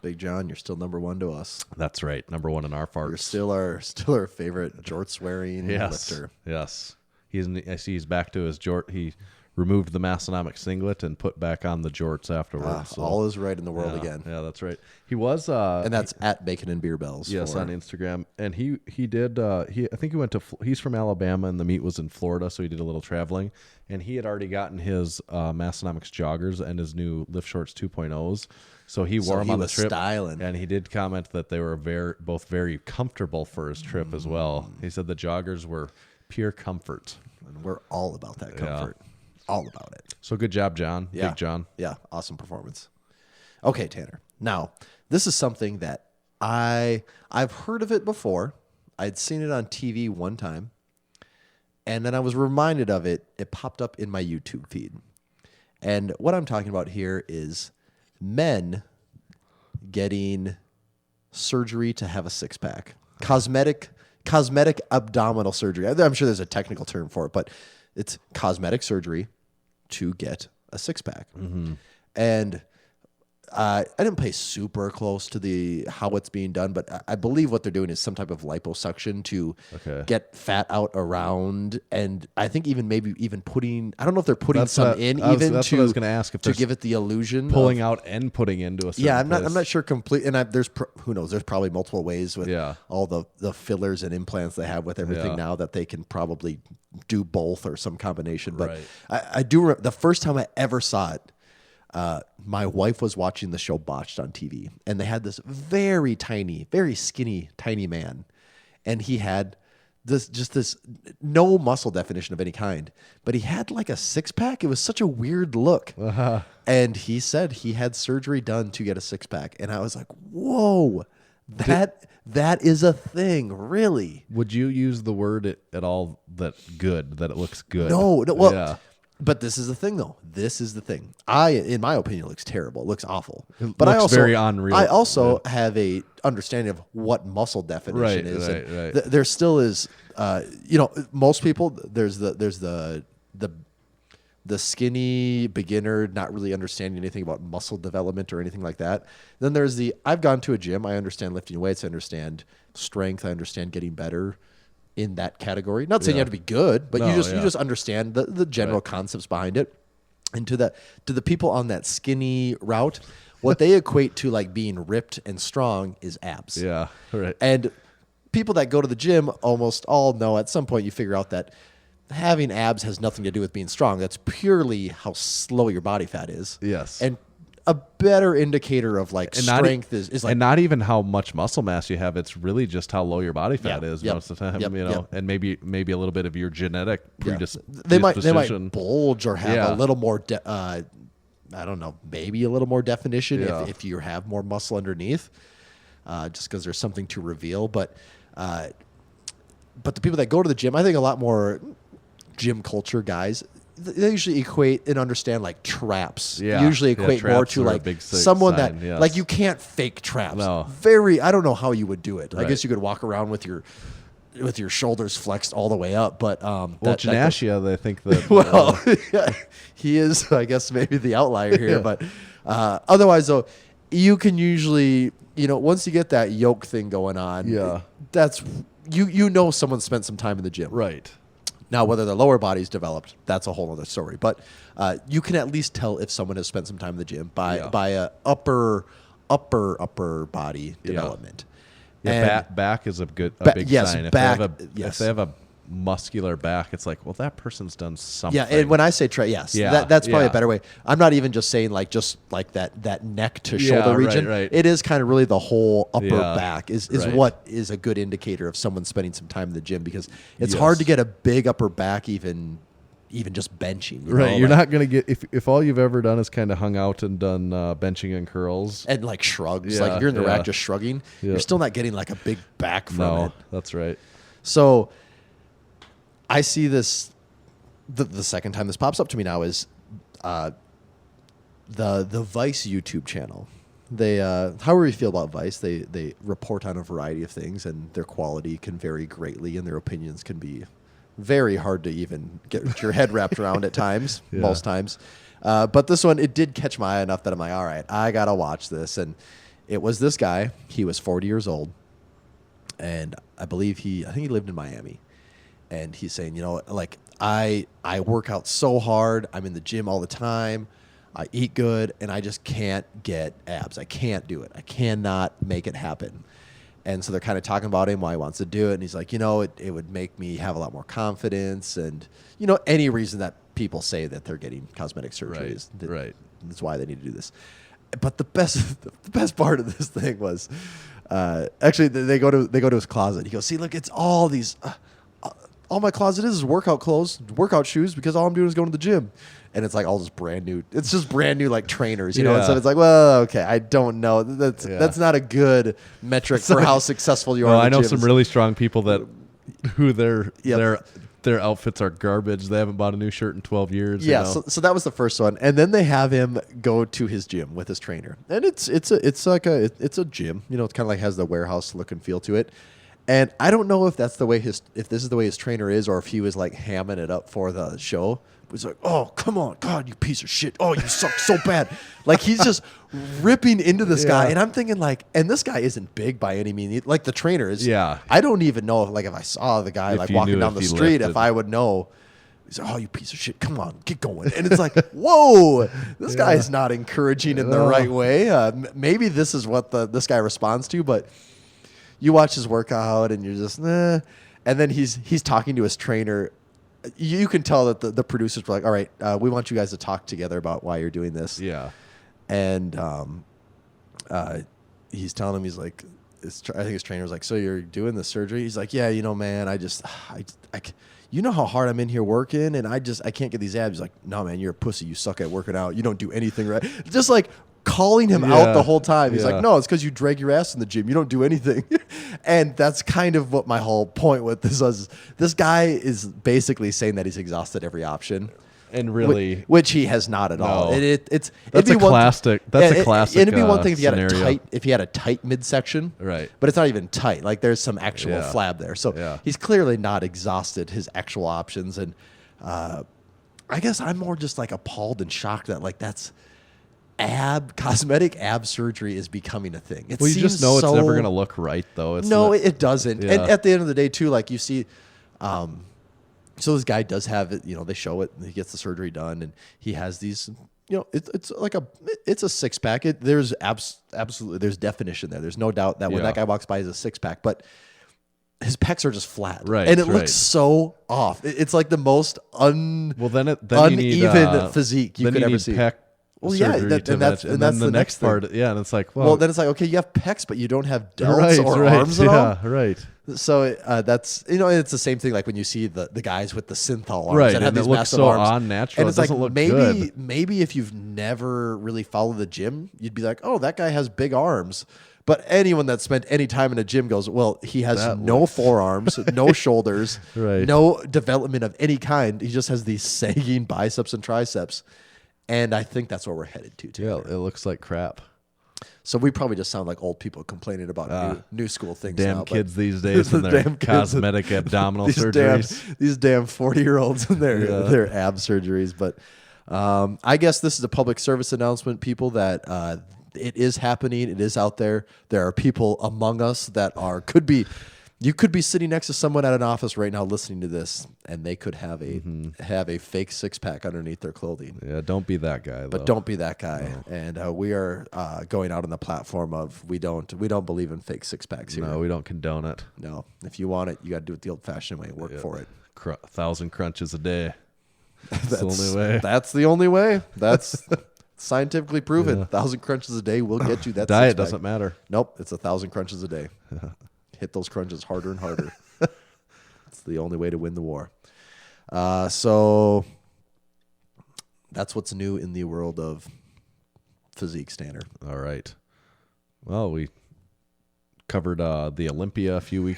Speaker 4: Big John, you're still number one to us.
Speaker 5: That's right, number one in our farts.
Speaker 4: You're still our favorite jorts wearing lifter.
Speaker 5: Yes. I see he's back to his jort. He removed the Massenomics singlet and put back on the jorts afterwards. So,
Speaker 4: All is right in the world
Speaker 5: yeah,
Speaker 4: again.
Speaker 5: Yeah, that's right. He was
Speaker 4: And that's at Bacon and Beer Bells.
Speaker 5: yes
Speaker 4: for-
Speaker 5: on Instagram, and he did. I think he went to. He's from Alabama, and the meet was in Florida, so he did a little traveling. And he had already gotten his Massenomics joggers and his new Lift Shorts 2.0s. So he wore them
Speaker 4: he
Speaker 5: on the
Speaker 4: was
Speaker 5: trip,
Speaker 4: styling.
Speaker 5: and he did comment that they were both very comfortable for his trip as well. He said the joggers were pure comfort.
Speaker 4: And we're all about that comfort. All about it.
Speaker 5: So good job, John.
Speaker 4: Yeah.
Speaker 5: Big John.
Speaker 4: Yeah, awesome performance. Okay, Tanner. Now, this is something that I've heard of it before. I'd seen it on TV one time, and then I was reminded of it. It popped up in my YouTube feed. And what I'm talking about here is men getting surgery to have a six-pack. Cosmetic abdominal surgery. I'm sure there's a technical term for it, but it's cosmetic surgery to get a six-pack. And I didn't pay super close to how it's being done, but I believe what they're doing is some type of liposuction to get fat out around, and I think maybe putting. I don't know if they're putting
Speaker 5: That's
Speaker 4: some
Speaker 5: what-
Speaker 4: in
Speaker 5: I was-
Speaker 4: even
Speaker 5: that's
Speaker 4: to
Speaker 5: what I was gonna ask, if
Speaker 4: to
Speaker 5: there's
Speaker 4: give it the illusion
Speaker 5: Pulling
Speaker 4: of,
Speaker 5: out and putting into a certain
Speaker 4: Yeah, I'm
Speaker 5: place.
Speaker 4: not sure complete. And there's who knows? There's probably multiple ways with
Speaker 5: Yeah.
Speaker 4: all the fillers and implants they have with everything
Speaker 5: Yeah.
Speaker 4: now that they can probably do both or some combination. But
Speaker 5: Right.
Speaker 4: I do the first time I ever saw it. My wife was watching the show Botched on TV, and they had this very tiny, very skinny, tiny man, and he had this no muscle definition of any kind, but he had like a six-pack. It was such a weird look. And he said he had surgery done to get a six-pack, and I was like, whoa, that is a thing, really.
Speaker 5: Would you use the word at all that it looks good?
Speaker 4: No, well,
Speaker 5: yeah.
Speaker 4: But this is the thing, though. This is the thing. In my opinion, it looks terrible. It looks awful.
Speaker 5: It
Speaker 4: But I
Speaker 5: looks
Speaker 4: also,
Speaker 5: very unreal.
Speaker 4: I also have a understanding of what muscle definition
Speaker 5: Right,
Speaker 4: is.
Speaker 5: right,
Speaker 4: And
Speaker 5: right.
Speaker 4: there still is, most people. There's the skinny beginner, not really understanding anything about muscle development or anything like that. Then there's I've gone to a gym. I understand lifting weights. I understand strength. I understand getting better in that category. Not saying you have to be good, but
Speaker 5: No,
Speaker 4: you
Speaker 5: yeah.
Speaker 4: just understand the general concepts behind it. And to the people on that skinny route, what they equate to like being ripped and strong is abs.
Speaker 5: Yeah, right.
Speaker 4: And people that go to the gym almost all know at some point you figure out that having abs has nothing to do with being strong. That's purely how slow your body fat is.
Speaker 5: Yes.
Speaker 4: And a better indicator of like
Speaker 5: And
Speaker 4: strength is like
Speaker 5: and not even how much muscle mass you have. It's really just how low your body fat
Speaker 4: Yeah,
Speaker 5: is
Speaker 4: yep,
Speaker 5: most of the time.
Speaker 4: yep,
Speaker 5: And maybe a little bit of your genetic
Speaker 4: Yeah.
Speaker 5: predisposition.
Speaker 4: They might bulge or have
Speaker 5: Yeah.
Speaker 4: a little more. I don't know, maybe a little more definition
Speaker 5: Yeah.
Speaker 4: if you have more muscle underneath, just because there's something to reveal. But the people that go to the gym, I think a lot more gym culture guys. They usually equate and understand like traps.
Speaker 5: Yeah.
Speaker 4: Usually
Speaker 5: Yeah,
Speaker 4: equate more
Speaker 5: traps
Speaker 4: to
Speaker 5: are a
Speaker 4: like
Speaker 5: big
Speaker 4: someone
Speaker 5: sign,
Speaker 4: that
Speaker 5: yes.
Speaker 4: like you can't fake traps.
Speaker 5: No.
Speaker 4: I don't know how you would do it. I
Speaker 5: Right.
Speaker 4: guess you could walk around with your shoulders flexed all the way up, but
Speaker 5: Well,
Speaker 4: that goes-
Speaker 5: Janashia, they think that.
Speaker 4: well, he is, I guess, maybe the outlier here. But otherwise, though, you can usually, once you get that yoke thing going on,
Speaker 5: Yeah.
Speaker 4: that's you know someone spent some time in the gym.
Speaker 5: right.
Speaker 4: Now, whether their lower body's developed, that's a whole other story. But you can at least tell if someone has spent some time in the gym by a upper body development.
Speaker 5: Yeah,
Speaker 4: And-
Speaker 5: back is a big
Speaker 4: yes,
Speaker 5: sign.
Speaker 4: back,
Speaker 5: If
Speaker 4: yes.
Speaker 5: they have a muscular back, it's like, well, that person's done something.
Speaker 4: Yeah, and when I say yes,
Speaker 5: Yeah,
Speaker 4: that's probably
Speaker 5: yeah.
Speaker 4: a better way. I'm not even just saying just like that neck to shoulder
Speaker 5: right,
Speaker 4: region.
Speaker 5: right.
Speaker 4: It is kind of really the whole upper
Speaker 5: Yeah,
Speaker 4: back is
Speaker 5: right.
Speaker 4: what is a good indicator of someone spending some time in the gym, because it's
Speaker 5: Yes.
Speaker 4: hard to get a big upper back even just benching.
Speaker 5: Right,
Speaker 4: know,
Speaker 5: you're
Speaker 4: like-
Speaker 5: not gonna get if all you've ever done is kind of hung out and done benching and curls.
Speaker 4: and like shrugs.
Speaker 5: Yeah,
Speaker 4: Like if you're in the
Speaker 5: yeah.
Speaker 4: rack just shrugging,
Speaker 5: Yeah.
Speaker 4: you're still not getting like a big back from
Speaker 5: No,
Speaker 4: it.
Speaker 5: that's right.
Speaker 4: So I see this. The second time this pops up to me now is the Vice YouTube channel. They however you feel about Vice, they report on a variety of things, and their quality can vary greatly, and their opinions can be very hard to even get your head wrapped around at times,
Speaker 5: Yeah.
Speaker 4: most times. But this one, it did catch my eye enough that I'm like, all right, I gotta watch this. And it was this guy. He was 40 years old, and I think he lived in Miami. And he's saying, like I work out so hard. I'm in the gym all the time. I eat good, and I just can't get abs. I can't do it. I cannot make it happen. And so they're kind of talking about him, why he wants to do it. And he's like, it would make me have a lot more confidence. And, any reason that people say that they're getting cosmetic surgery is
Speaker 5: right.
Speaker 4: that's why they need to do this. But the best part of this thing was actually they go to his closet. He goes, see, look, it's all these all my closet is workout clothes, workout shoes, because all I'm doing is going to the gym. And it's like all this brand new. It's just brand new like trainers, And so it's like, well, okay, I don't know. That's not a good metric for how successful you are.
Speaker 5: Well,
Speaker 4: in the
Speaker 5: I know
Speaker 4: gym.
Speaker 5: some really strong people who their
Speaker 4: Yep.
Speaker 5: their outfits are garbage. They haven't bought a new shirt in 12 years.
Speaker 4: Yeah,
Speaker 5: you know?
Speaker 4: so that was the first one, and then they have him go to his gym with his trainer, and it's a gym, it's kind of like has the warehouse look and feel to it, and I don't know if this is the way his trainer is, or if he was like hamming it up for the show. He's like, oh, come on, God, you piece of shit. Oh, you suck so bad. Like he's just ripping into this guy, and I'm thinking like, and this guy isn't big by any means. Like the trainer is.
Speaker 5: Yeah.
Speaker 4: I don't even know if I saw the guy
Speaker 5: If
Speaker 4: like
Speaker 5: you
Speaker 4: walking
Speaker 5: knew
Speaker 4: down
Speaker 5: if
Speaker 4: the
Speaker 5: he
Speaker 4: street,
Speaker 5: lifted.
Speaker 4: if I would know. He's like, oh, you piece of shit. Come on, get going. And it's like, whoa, this guy's not encouraging in the right way. Maybe this is what this guy responds to, but you watch his workout and you're just, nah. And then he's talking to his trainer. You can tell that the producers were like, all right, we want you guys to talk together about why you're doing this.
Speaker 5: Yeah.
Speaker 4: And he's telling him, he's like, I think his trainer was like, so you're doing the surgery? He's like, yeah, man, I you know how hard I'm in here working, and I can't get these abs. He's like, no, man, you're a pussy. You suck at working out. You don't do anything right. Just like calling him out the whole time. He's like, no, it's because you drag your ass in the gym. You don't do anything. And that's kind of what my whole point with this was. This guy is basically saying that he's exhausted every option.
Speaker 5: and really,
Speaker 4: which he has not at all.
Speaker 5: No.
Speaker 4: It's
Speaker 5: That's
Speaker 4: it'd be
Speaker 5: a
Speaker 4: one
Speaker 5: classic. That's a classic.
Speaker 4: It'd be one thing if you
Speaker 5: scenario.
Speaker 4: had a tight midsection,
Speaker 5: Right.
Speaker 4: But it's not even tight. Like there's some actual
Speaker 5: Yeah.
Speaker 4: flab there. So
Speaker 5: Yeah.
Speaker 4: he's clearly not exhausted his actual options. And I guess I'm more just like appalled and shocked that like that's cosmetic ab surgery is becoming a thing. It
Speaker 5: Well, you
Speaker 4: seems
Speaker 5: just know it's
Speaker 4: so-
Speaker 5: never going to look right, though. It's
Speaker 4: No,
Speaker 5: not-
Speaker 4: it doesn't.
Speaker 5: Yeah.
Speaker 4: And at the end of the day, too, like you see, so this guy does have it. They show it. And he gets the surgery done, and he has these. It's like it's a 6-pack. There's absolutely there's definition there. There's no doubt that when
Speaker 5: Yeah.
Speaker 4: that guy walks by, he's a 6-pack, but his pecs are just flat,
Speaker 5: Right,
Speaker 4: and it
Speaker 5: right.
Speaker 4: looks so off. It's like the most
Speaker 5: Well, then you need,
Speaker 4: uneven physique you
Speaker 5: then
Speaker 4: could
Speaker 5: you
Speaker 4: ever
Speaker 5: need
Speaker 4: see.
Speaker 5: pec
Speaker 4: Well, yeah,
Speaker 5: surgery
Speaker 4: that-
Speaker 5: to
Speaker 4: and that's-
Speaker 5: match-
Speaker 4: and
Speaker 5: then
Speaker 4: that's
Speaker 5: the
Speaker 4: the
Speaker 5: next
Speaker 4: next thing.
Speaker 5: part. Yeah, and it's like,
Speaker 4: Well, then it's like, okay, you have pecs, but you don't have delts
Speaker 5: right,
Speaker 4: or
Speaker 5: right,
Speaker 4: arms at all.
Speaker 5: yeah, right.
Speaker 4: So that's it's the same thing like when you see the guys with the synthol arms
Speaker 5: Right,
Speaker 4: that have
Speaker 5: and it
Speaker 4: these
Speaker 5: looks
Speaker 4: massive
Speaker 5: so
Speaker 4: arms.
Speaker 5: unnatural,
Speaker 4: And
Speaker 5: it
Speaker 4: it's like
Speaker 5: doesn't look
Speaker 4: maybe
Speaker 5: good.
Speaker 4: if you've never really followed the gym, you'd be like, oh, that guy has big arms. But anyone that spent any time in a gym goes, well, he has
Speaker 5: That
Speaker 4: no
Speaker 5: looks-
Speaker 4: forearms, no shoulders,
Speaker 5: Right.
Speaker 4: no development of any kind. He just has these sagging biceps and triceps. And I think that's where we're headed to.
Speaker 5: Yeah, it looks like crap.
Speaker 4: So we probably just sound like old people complaining about new school things.
Speaker 5: Damn
Speaker 4: now, but-
Speaker 5: kids these days and their
Speaker 4: Damn kids.
Speaker 5: cosmetic abdominal surgeries.
Speaker 4: These damn 40-year-olds and their ab surgeries. But I guess this is a public service announcement, people, that it is happening. It is out there. There are people among us that you could be sitting next to someone at an office right now listening to this, and they could have a fake 6-pack underneath their clothing.
Speaker 5: Yeah, don't be that guy.
Speaker 4: But don't be that guy. And we are going out on the platform of we don't believe in fake 6-packs here.
Speaker 5: No, we don't condone it.
Speaker 4: No. If you want it, you got to do it the old-fashioned way. Work for it.
Speaker 5: 1,000 crunches a day. That's the only way.
Speaker 4: That's the only way. That's scientifically proven. 1,000 crunches a day will get you that
Speaker 5: Diet
Speaker 4: 6-pack.
Speaker 5: doesn't matter.
Speaker 4: Nope. It's 1,000 crunches a day. Hit those crunches harder and harder. It's the only way to win the war. So that's what's new in the world of physique standard.
Speaker 5: All right. Well, we covered the Olympia a few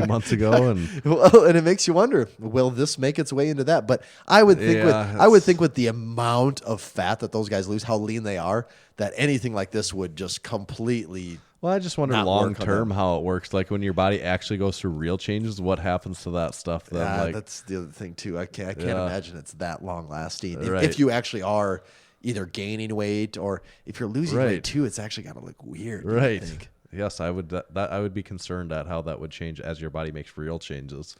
Speaker 5: months ago, and
Speaker 4: Well, and it makes you wonder, will this make its way into that? But I would think with the amount of fat that those guys lose, how lean they are, that anything like this would just completely.
Speaker 5: well, I just wonder
Speaker 4: Not
Speaker 5: long
Speaker 4: work on
Speaker 5: term
Speaker 4: them.
Speaker 5: how it works. Like when your body actually goes through real changes, what happens to that stuff? Then, like,
Speaker 4: That's the other thing too. I can't
Speaker 5: Yeah.
Speaker 4: imagine it's that long lasting. If,
Speaker 5: Right.
Speaker 4: if you actually are either gaining weight or if you're losing
Speaker 5: Right.
Speaker 4: weight too, it's actually got to look weird. you
Speaker 5: right?
Speaker 4: think.
Speaker 5: Yes, I would. I would be concerned at how that would change as your body makes real changes.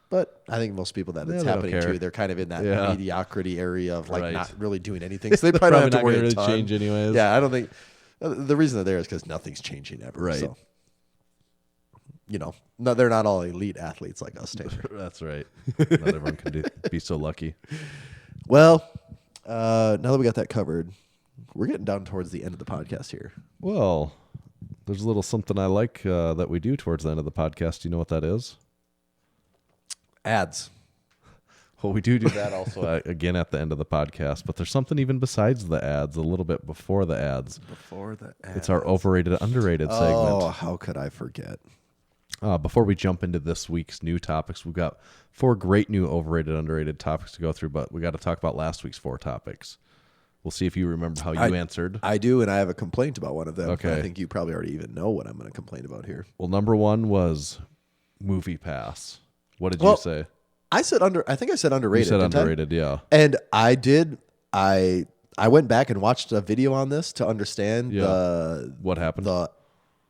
Speaker 4: But I think most people that
Speaker 5: Yeah,
Speaker 4: it's
Speaker 5: they don't
Speaker 4: happening
Speaker 5: care.
Speaker 4: to, they're kind of in that
Speaker 5: Yeah.
Speaker 4: mediocrity area of like
Speaker 5: Right.
Speaker 4: not really doing anything. So they probably don't have to
Speaker 5: not
Speaker 4: worry
Speaker 5: gonna
Speaker 4: a
Speaker 5: really
Speaker 4: ton.
Speaker 5: change anyways.
Speaker 4: Yeah, I don't think the reason they're there is because nothing's changing ever.
Speaker 5: Right.
Speaker 4: So, no, they're not all elite athletes like us, Tanner.
Speaker 5: That's right. Not everyone can be so lucky.
Speaker 4: Well, now that we got that covered, we're getting down towards the end of the podcast here.
Speaker 5: Well, there's a little something I like that we do towards the end of the podcast. Do you know what that is?
Speaker 4: Ads.
Speaker 5: Well, we do that also again at the end of the podcast, but there's something even besides the ads, a little bit before the ads.
Speaker 4: Before the ads.
Speaker 5: It's our overrated, underrated
Speaker 4: Oh,
Speaker 5: segment.
Speaker 4: how could I forget?
Speaker 5: Before we jump into this week's new topics, we've got 4 great new overrated, underrated topics to go through, but we got to talk about last week's 4 topics. We'll see if you remember how you answered.
Speaker 4: I do, and I have a complaint about one of them.
Speaker 5: Okay.
Speaker 4: I think you probably already even know what I'm going to complain about here.
Speaker 5: Well, number 1 was Movie Pass. What did
Speaker 4: Well,
Speaker 5: you say?
Speaker 4: I think I said
Speaker 5: You
Speaker 4: underrated.
Speaker 5: said
Speaker 4: didn't I?
Speaker 5: underrated, yeah.
Speaker 4: And I did. I went back and watched a video on this to understand
Speaker 5: What happened?
Speaker 4: the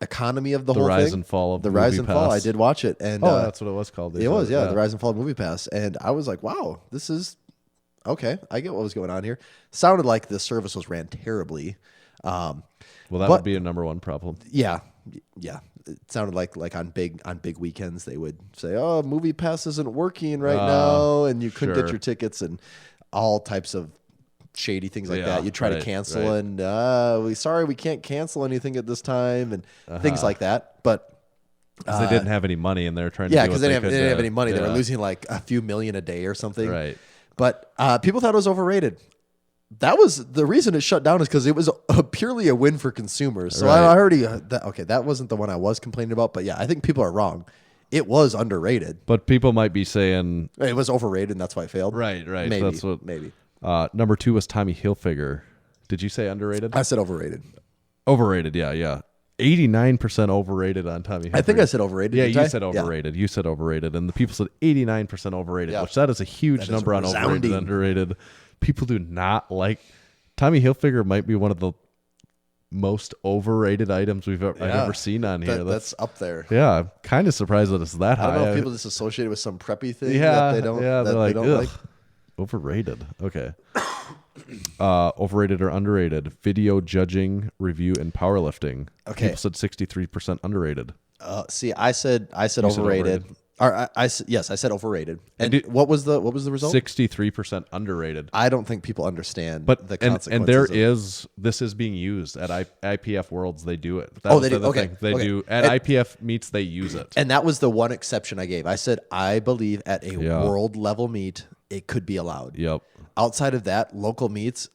Speaker 4: economy of the whole
Speaker 5: rise
Speaker 4: thing.
Speaker 5: and fall of
Speaker 4: the rise
Speaker 5: Movie
Speaker 4: and fall. I
Speaker 5: Pass.
Speaker 4: did watch it, and
Speaker 5: that's what it was called.
Speaker 4: it was, the rise and fall of Movie Pass, and I was like, wow, this is okay. I get what was going on here. Sounded like the service was ran terribly.
Speaker 5: Well, that
Speaker 4: but-
Speaker 5: would be a number 1 problem.
Speaker 4: Yeah. It sounded like on big weekends they would say, "Oh, Movie Pass isn't working right now," and you couldn't
Speaker 5: sure.
Speaker 4: get your tickets and all types of shady things like
Speaker 5: Yeah,
Speaker 4: that. You try to
Speaker 5: right,
Speaker 4: cancel
Speaker 5: right.
Speaker 4: and sorry, we can't cancel anything at this time and things like that. But
Speaker 5: 'Cause they didn't have any money and they're trying to
Speaker 4: yeah,
Speaker 5: do what
Speaker 4: because they didn't have
Speaker 5: could
Speaker 4: any money. They were
Speaker 5: yeah.
Speaker 4: losing like a few million a day or something.
Speaker 5: Right.
Speaker 4: But people thought it was overrated. That was the reason it shut down is because it was purely a win for consumers. So
Speaker 5: Right.
Speaker 4: I already that wasn't the one I was complaining about. But yeah, I think people are wrong. it was underrated.
Speaker 5: But people might be saying,
Speaker 4: It was overrated, and that's why it failed.
Speaker 5: right.
Speaker 4: Maybe.
Speaker 5: That's what.
Speaker 4: Maybe.
Speaker 5: Number 2 was Tommy Hilfiger. Did you say underrated?
Speaker 4: I said overrated.
Speaker 5: Overrated. Yeah. 89% overrated on Tommy Hilfiger.
Speaker 4: I think I said overrated.
Speaker 5: Yeah,
Speaker 4: didn't I?
Speaker 5: you said overrated. You said overrated, and the people said 89% overrated, which that is a huge
Speaker 4: That is
Speaker 5: number on overrated
Speaker 4: resounding.
Speaker 5: and underrated. People do not like Tommy Hilfiger. Might be one of the most overrated items I've ever seen on here.
Speaker 4: That's up there.
Speaker 5: Yeah, I'm kind of surprised that it's that high.
Speaker 4: I don't know if people just associate it with some preppy thing
Speaker 5: yeah,
Speaker 4: that they don't.
Speaker 5: yeah,
Speaker 4: that
Speaker 5: they're
Speaker 4: they don't
Speaker 5: "Ugh,
Speaker 4: like.
Speaker 5: overrated. Okay. Overrated or underrated? Video judging, review, and powerlifting.
Speaker 4: Okay.
Speaker 5: People said 63% underrated.
Speaker 4: See, I said
Speaker 5: said
Speaker 4: overrated.
Speaker 5: overrated.
Speaker 4: Or yes, I said overrated. And
Speaker 5: did-
Speaker 4: what was the result?
Speaker 5: 63% underrated.
Speaker 4: I don't think people understand
Speaker 5: But
Speaker 4: the
Speaker 5: and
Speaker 4: consequences.
Speaker 5: there
Speaker 4: of-
Speaker 5: is this is being used at IPF Worlds. They do it. That
Speaker 4: Oh,
Speaker 5: was
Speaker 4: they
Speaker 5: the
Speaker 4: do?
Speaker 5: other
Speaker 4: Okay,
Speaker 5: thing. They
Speaker 4: okay.
Speaker 5: do at
Speaker 4: And-
Speaker 5: IPF meets. They use it.
Speaker 4: And that was the one exception I gave. I said I believe at a
Speaker 5: Yeah.
Speaker 4: world level meet it could be allowed.
Speaker 5: Yep.
Speaker 4: Outside of that, local meets,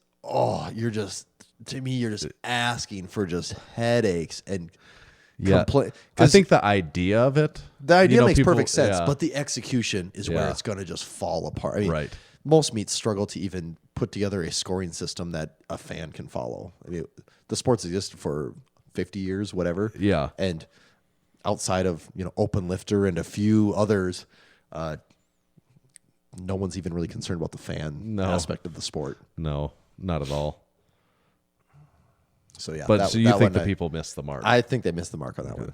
Speaker 4: you're just asking for just headaches and
Speaker 5: Yeah.
Speaker 4: complaint.
Speaker 5: I think the idea of it.
Speaker 4: The idea makes
Speaker 5: people-
Speaker 4: perfect sense,
Speaker 5: yeah.
Speaker 4: but the execution is where
Speaker 5: Yeah.
Speaker 4: it's going to just fall apart. I mean,
Speaker 5: Right.
Speaker 4: most meets struggle to even put together a scoring system that a fan can follow. I mean, the sports existed for 50 years, whatever.
Speaker 5: Yeah.
Speaker 4: And outside of, open lifter and a few others, no one's even really concerned about the fan aspect of the sport.
Speaker 5: No, not at all.
Speaker 4: So yeah,
Speaker 5: But so you
Speaker 4: that
Speaker 5: think
Speaker 4: one
Speaker 5: the people missed the mark?
Speaker 4: I think they missed the mark on that one,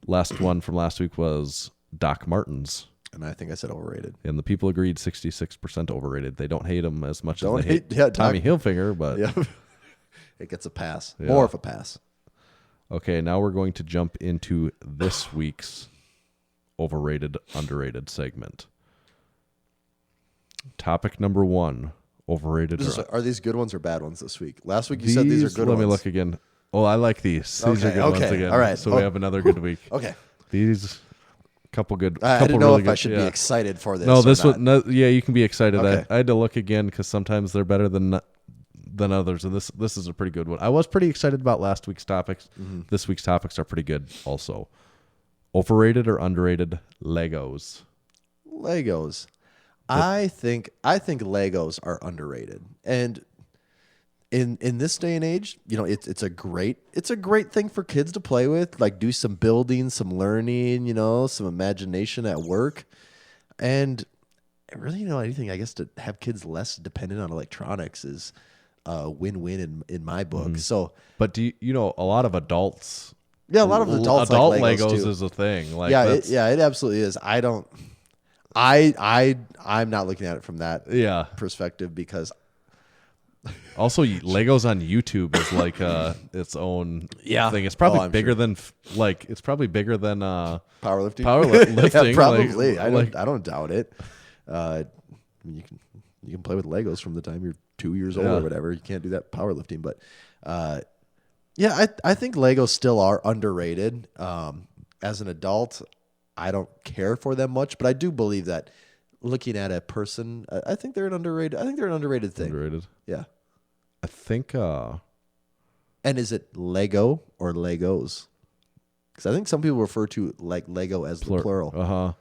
Speaker 5: Last one from last week was Doc Martens.
Speaker 4: and I think I said overrated.
Speaker 5: And the people agreed 66% overrated. They don't hate him as much
Speaker 4: Don't
Speaker 5: as they hate
Speaker 4: hate- yeah,
Speaker 5: Tommy
Speaker 4: Doc-
Speaker 5: Hilfiger, but
Speaker 4: Yeah, it gets a pass, more of a pass.
Speaker 5: okay, now we're going to jump into this week's overrated, underrated segment. Topic number 1, overrated.
Speaker 4: Are these good ones or bad ones this week? Last week you said these are good
Speaker 5: let
Speaker 4: ones.
Speaker 5: me look again. Oh, I like these. These are
Speaker 4: Okay,
Speaker 5: good ones
Speaker 4: okay,
Speaker 5: again.
Speaker 4: all right.
Speaker 5: So we have another good week.
Speaker 4: Okay.
Speaker 5: These couple good.
Speaker 4: I
Speaker 5: couple
Speaker 4: didn't know
Speaker 5: really
Speaker 4: if
Speaker 5: good,
Speaker 4: I should be
Speaker 5: yeah.
Speaker 4: excited for this.
Speaker 5: No,
Speaker 4: or
Speaker 5: this
Speaker 4: not.
Speaker 5: one. No, yeah, you can be excited.
Speaker 4: Okay.
Speaker 5: I had to look again because sometimes they're better than others, and this is a pretty good one. I was pretty excited about last week's topics.
Speaker 4: Mm-hmm.
Speaker 5: This week's topics are pretty good also. Overrated or underrated Legos?
Speaker 4: Legos. I think Legos are underrated, and in this day and age, it's a great thing for kids to play with. Like do some building, some learning, some imagination at work, and really, anything I guess to have kids less dependent on electronics is a win-win in my book. So
Speaker 5: But do you know a lot of adults?
Speaker 4: yeah, a lot of adults
Speaker 5: adult
Speaker 4: like Legos,
Speaker 5: Legos
Speaker 4: too.
Speaker 5: is a thing. Like
Speaker 4: yeah,
Speaker 5: that's,
Speaker 4: it absolutely is. I'm not looking at it from that
Speaker 5: yeah.
Speaker 4: perspective because
Speaker 5: Also, Legos on YouTube is like its own thing. It's probably
Speaker 4: I'm
Speaker 5: bigger
Speaker 4: sure.
Speaker 5: than it's probably bigger than
Speaker 4: powerlifting.
Speaker 5: Powerlifting,
Speaker 4: yeah, probably.
Speaker 5: like-
Speaker 4: I don't doubt it. I mean, you can play with Legos from the time you're 2 years old
Speaker 5: Yeah.
Speaker 4: or whatever. You can't do that powerlifting, but yeah, I think Legos still are underrated. As an adult, I don't care for them much, but I do believe that looking at a person, I think they're an underrated. I think they're an underrated thing.
Speaker 5: underrated.
Speaker 4: Yeah.
Speaker 5: I think
Speaker 4: And is it Lego or Legos? Because I think some people refer to like Lego as the plural.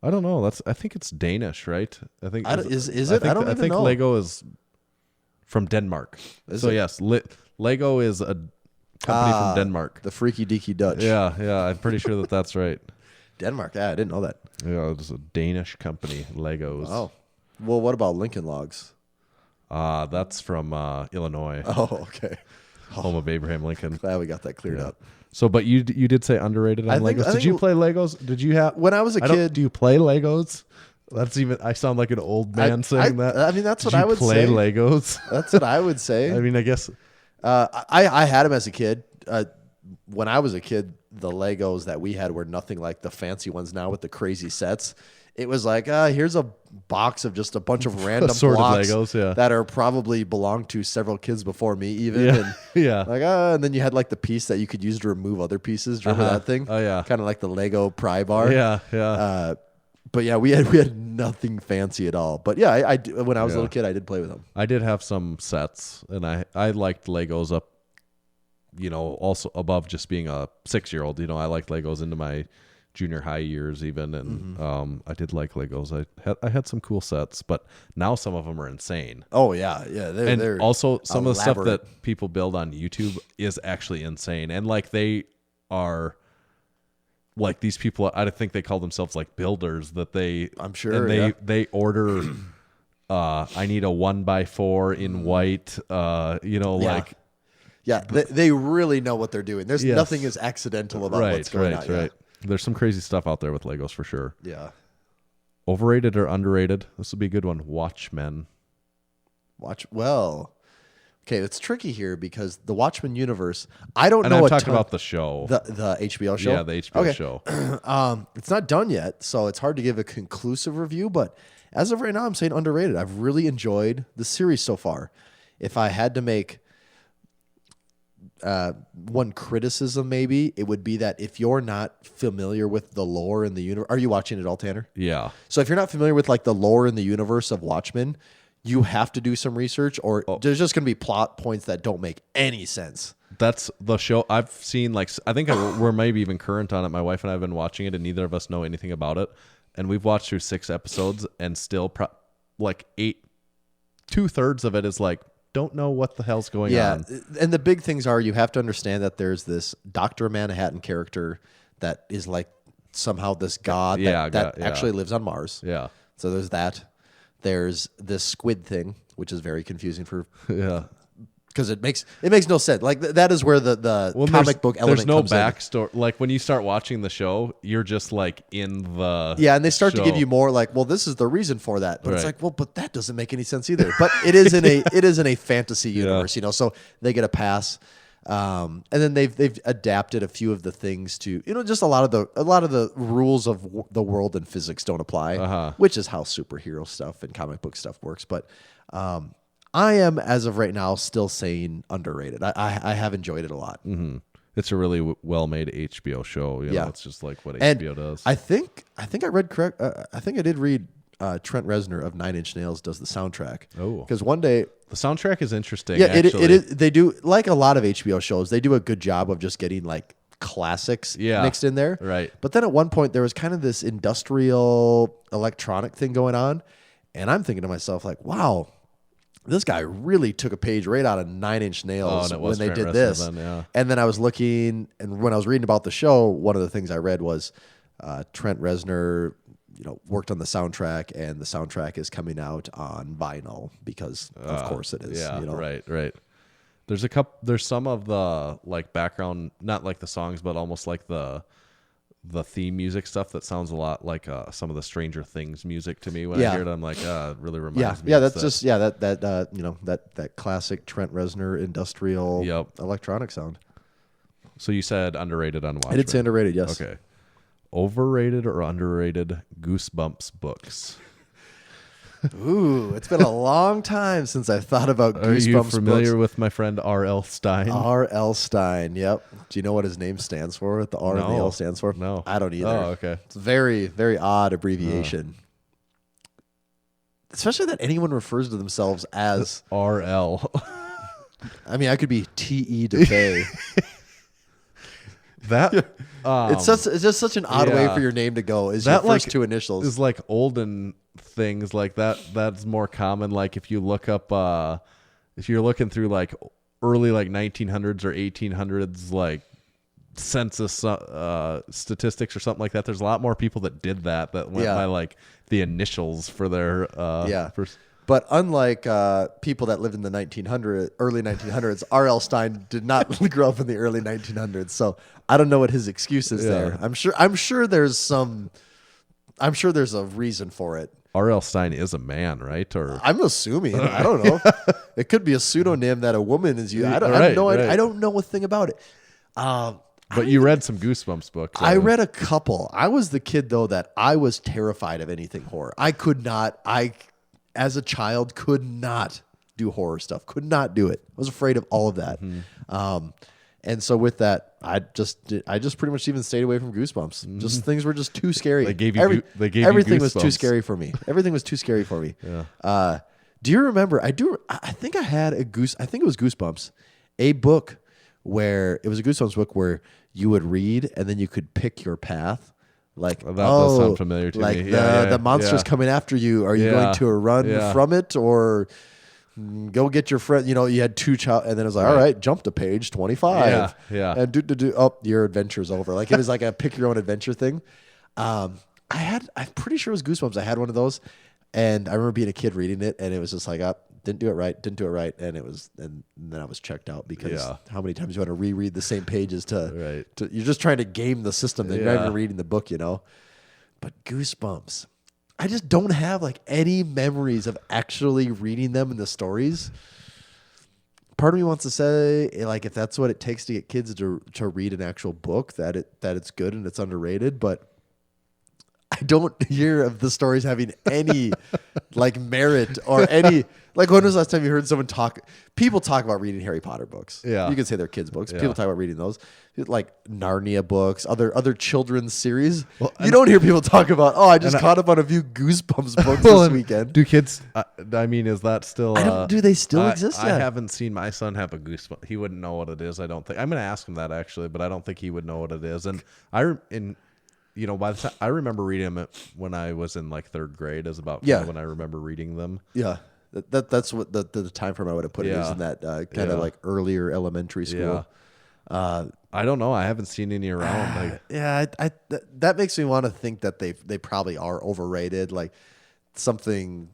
Speaker 5: I don't know. I think it's Danish, right? I think
Speaker 4: Is it?
Speaker 5: think,
Speaker 4: I don't even
Speaker 5: think
Speaker 4: know.
Speaker 5: Lego is from Denmark.
Speaker 4: Is
Speaker 5: so
Speaker 4: it?
Speaker 5: yes, Lego is a company from Denmark.
Speaker 4: The freaky deaky Dutch.
Speaker 5: Yeah, I'm pretty sure that that's right.
Speaker 4: Denmark. Yeah, I didn't know that.
Speaker 5: Yeah, it's a Danish company, Legos.
Speaker 4: Oh. Well, what about Lincoln Logs?
Speaker 5: That's from Illinois,
Speaker 4: Oh, okay.
Speaker 5: home of Abraham Lincoln.
Speaker 4: Glad we got that cleared up.
Speaker 5: So, but you did say underrated on
Speaker 4: I think-
Speaker 5: Legos.
Speaker 4: I
Speaker 5: Did you
Speaker 4: think-
Speaker 5: play Legos? Did you have
Speaker 4: When I was a
Speaker 5: I don't-
Speaker 4: kid-
Speaker 5: Do you play Legos? That's even. I sound like an old man saying that.
Speaker 4: I mean, that's
Speaker 5: Did
Speaker 4: what I
Speaker 5: you
Speaker 4: would
Speaker 5: play
Speaker 4: say.
Speaker 5: Legos.
Speaker 4: That's what I would say.
Speaker 5: I mean, I guess.
Speaker 4: I had them as a kid. When I was a kid, the Legos that we had were nothing like the fancy ones now with the crazy sets. It was like, here's a box of just a bunch of random
Speaker 5: Assorted
Speaker 4: blocks
Speaker 5: Legos, yeah.
Speaker 4: that are probably belonged to several kids before me even.
Speaker 5: Yeah,
Speaker 4: And
Speaker 5: yeah.
Speaker 4: like, and then you had like the piece that you could use to remove other pieces. Do you remember that thing?
Speaker 5: Oh, yeah.
Speaker 4: Kind of like the Lego pry bar.
Speaker 5: Yeah, yeah.
Speaker 4: But yeah, we had nothing fancy at all. But yeah, when I was a
Speaker 5: Yeah.
Speaker 4: little kid, I did play with them.
Speaker 5: I did have some sets, and I liked Legos up. Also above just being a 6-year-old. I liked Legos into my junior high years even, and I did like Legos. I had some cool sets, but now some of them are insane.
Speaker 4: Oh yeah,
Speaker 5: And also some of the stuff
Speaker 4: elaborate.
Speaker 5: that people build on YouTube is actually insane, and like they are. Like these people, I think they call themselves like builders. That they,
Speaker 4: I'm sure,
Speaker 5: and they order. I need a 1x4 in white. Like
Speaker 4: they really know what they're doing. There's
Speaker 5: Yes.
Speaker 4: nothing is accidental about what's going on.
Speaker 5: Right. There's some crazy stuff out there with Legos for sure.
Speaker 4: Yeah.
Speaker 5: Overrated or underrated? This will be a good one. Watchmen.
Speaker 4: Okay, it's tricky here because the Watchmen universe. I don't
Speaker 5: And
Speaker 4: know.
Speaker 5: I'm
Speaker 4: a
Speaker 5: talking
Speaker 4: ton-
Speaker 5: about the show.
Speaker 4: the HBO show.
Speaker 5: Yeah, the HBO show.
Speaker 4: It's not done yet, so it's hard to give a conclusive review. But as of right now, I'm saying underrated. I've really enjoyed the series so far. If I had to make one criticism, maybe it would be that if you're not familiar with the lore in the universe, are you watching it all, Tanner?
Speaker 5: Yeah.
Speaker 4: So if you're not familiar with like the lore in the universe of Watchmen, you have to do some research, or there's just going to be plot points that don't make any sense.
Speaker 5: That's the show I've seen. Like, I think we're maybe even current on it. My wife and I have been watching it, and neither of us know anything about it. And we've watched through 6 episodes, and still like 2/3 of it is like, don't know what the hell's going on.
Speaker 4: And the big things are you have to understand that there's this Dr. Manhattan character that is like somehow this god that actually lives on Mars.
Speaker 5: Yeah.
Speaker 4: So there's that. There's this squid thing, which is very confusing for because it makes no sense. Like that is where the comic book element
Speaker 5: there's no
Speaker 4: comes in.
Speaker 5: backstory. Like when you start watching the show, you're just like in the
Speaker 4: Yeah, and they start to give
Speaker 5: show.
Speaker 4: you more like, well, this is the reason for that. But it's
Speaker 5: Right.
Speaker 4: like, well, but that doesn't make any sense either. But it is in a fantasy universe, so they get a pass. And then they've adapted a few of the things to just a lot of the rules of the world and physics don't apply, which is how superhero stuff and comic book stuff works. But I am, as of right now, still saying underrated. I have enjoyed it a lot.
Speaker 5: Mm-hmm. It's a really well-made HBO show.
Speaker 4: Yeah.
Speaker 5: It's just like what
Speaker 4: And
Speaker 5: HBO does.
Speaker 4: I think I read correct. I think I did read Trent Reznor of Nine Inch Nails does the soundtrack.
Speaker 5: Oh.
Speaker 4: Because one day.
Speaker 5: The soundtrack is interesting.
Speaker 4: Yeah,
Speaker 5: actually.
Speaker 4: it is. They do, like a lot of HBO shows, they do a good job of just getting like classics mixed in there.
Speaker 5: Right.
Speaker 4: But then at one point there was kind of this industrial electronic thing going on, and I'm thinking to myself like, wow, this guy really took a page right out of Nine Inch Nails
Speaker 5: and it
Speaker 4: when
Speaker 5: was
Speaker 4: they
Speaker 5: Trent
Speaker 4: did
Speaker 5: Reznor
Speaker 4: this.
Speaker 5: then, yeah.
Speaker 4: And then I was looking, and when I was reading about the show, one of the things I read was Trent Reznor worked on the soundtrack, and the soundtrack is coming out on vinyl because of course it is.
Speaker 5: Yeah, right. There's some of the like background, not like the songs, but almost like the theme music stuff that sounds a lot like some of the Stranger Things music to me. When I hear it, I'm like, it really reminds me.
Speaker 4: Yeah,
Speaker 5: of
Speaker 4: that's
Speaker 5: that.
Speaker 4: that classic Trent Reznor industrial electronic sound.
Speaker 5: So you said underrated on Watchmen.
Speaker 4: I did say underrated, yes.
Speaker 5: Okay. Overrated or underrated Goosebumps books?
Speaker 4: Ooh, it's been a long time since I've thought about Goosebumps.
Speaker 5: Are you familiar
Speaker 4: books.
Speaker 5: with my friend R.L. Stein?
Speaker 4: R.L. Stein, yep. Do you know what his name stands for? What the R and the L stands for?
Speaker 5: No.
Speaker 4: I don't either.
Speaker 5: Oh, okay.
Speaker 4: It's a very, very odd abbreviation. Especially that anyone refers to themselves as
Speaker 5: R.L.
Speaker 4: I mean, I could be T.E. DeFay.
Speaker 5: That
Speaker 4: it's just such an odd way
Speaker 5: yeah.
Speaker 4: for your name to go. Is
Speaker 5: that
Speaker 4: your first
Speaker 5: like,
Speaker 4: two initials?
Speaker 5: is like olden things like that. That's more common. Like if you look up, if you're looking through like early like 1900s or 1800s like census statistics or something like that. There's a lot more people that did that went by like the initials for their first.
Speaker 4: But unlike people that lived in the early 1900s, R.L. Stein did not grow up in the early 1900s. So I don't know what his excuse is there. I'm sure there's a reason for it.
Speaker 5: R.L. Stein is a man, right? Or
Speaker 4: I'm assuming. I don't know. It could be a pseudonym that a woman is using. I don't know a thing about it.
Speaker 5: But you read some Goosebumps books.
Speaker 4: I read a couple. I was the kid though that I was terrified of anything horror. As a child, could not do horror stuff. Could not do it. I was afraid of all of that. And so with that, I just pretty much even stayed away from Goosebumps. Just things were just too scary.
Speaker 5: They gave you
Speaker 4: everything was too
Speaker 5: Goosebumps.
Speaker 4: scary for me. Everything was too scary for me.
Speaker 5: Yeah.
Speaker 4: Do you remember? I think I had I think it was Goosebumps, a book where it was a Goosebumps book where you would read and then you could pick your path. Like,
Speaker 5: Well, that does sound familiar to
Speaker 4: like
Speaker 5: me.
Speaker 4: the monster's
Speaker 5: yeah.
Speaker 4: coming after you. Are you going to run from it or go get your friend? You know, you had two child, and then it was like, all right, jump to page 25.
Speaker 5: Yeah.
Speaker 4: And your adventure's over. Like it was like a pick your own adventure thing. I'm pretty sure it was Goosebumps. I had one of those, and I remember being a kid reading it, and it was just like, didn't do it right, and then I was checked out because how many times you want to reread the same pages to you're just trying to game the system, then you're not even reading the book, you know. But Goosebumps, I just don't have like any memories of actually reading them in the stories. Part of me wants to say, like, if that's what it takes to get kids to read an actual book, that it's good and it's underrated, but I don't hear of the stories having any like merit or any like. When was the last time you heard someone people talk about reading Harry Potter books?
Speaker 5: Yeah,
Speaker 4: you can say they're kids' books.
Speaker 5: Yeah.
Speaker 4: People talk about reading those, like Narnia books, other children's series. Well, you don't hear people talk about. Oh, I just caught up on a few Goosebumps books this weekend.
Speaker 5: Do kids? I mean, is that still?
Speaker 4: Do they still exist?
Speaker 5: I
Speaker 4: yet?
Speaker 5: haven't seen my son have a Goosebump. He wouldn't know what it is. I don't think. I'm going to ask him that actually, but I don't think he would know what it is. And you know, by the time I remember reading them when I was in like third grade, is about when I remember reading them.
Speaker 4: Yeah, that's what the time frame I would have put it is in that kind of like earlier elementary school.
Speaker 5: Yeah. I don't know. I haven't seen any around.
Speaker 4: That makes me want to think that they probably are overrated. Like something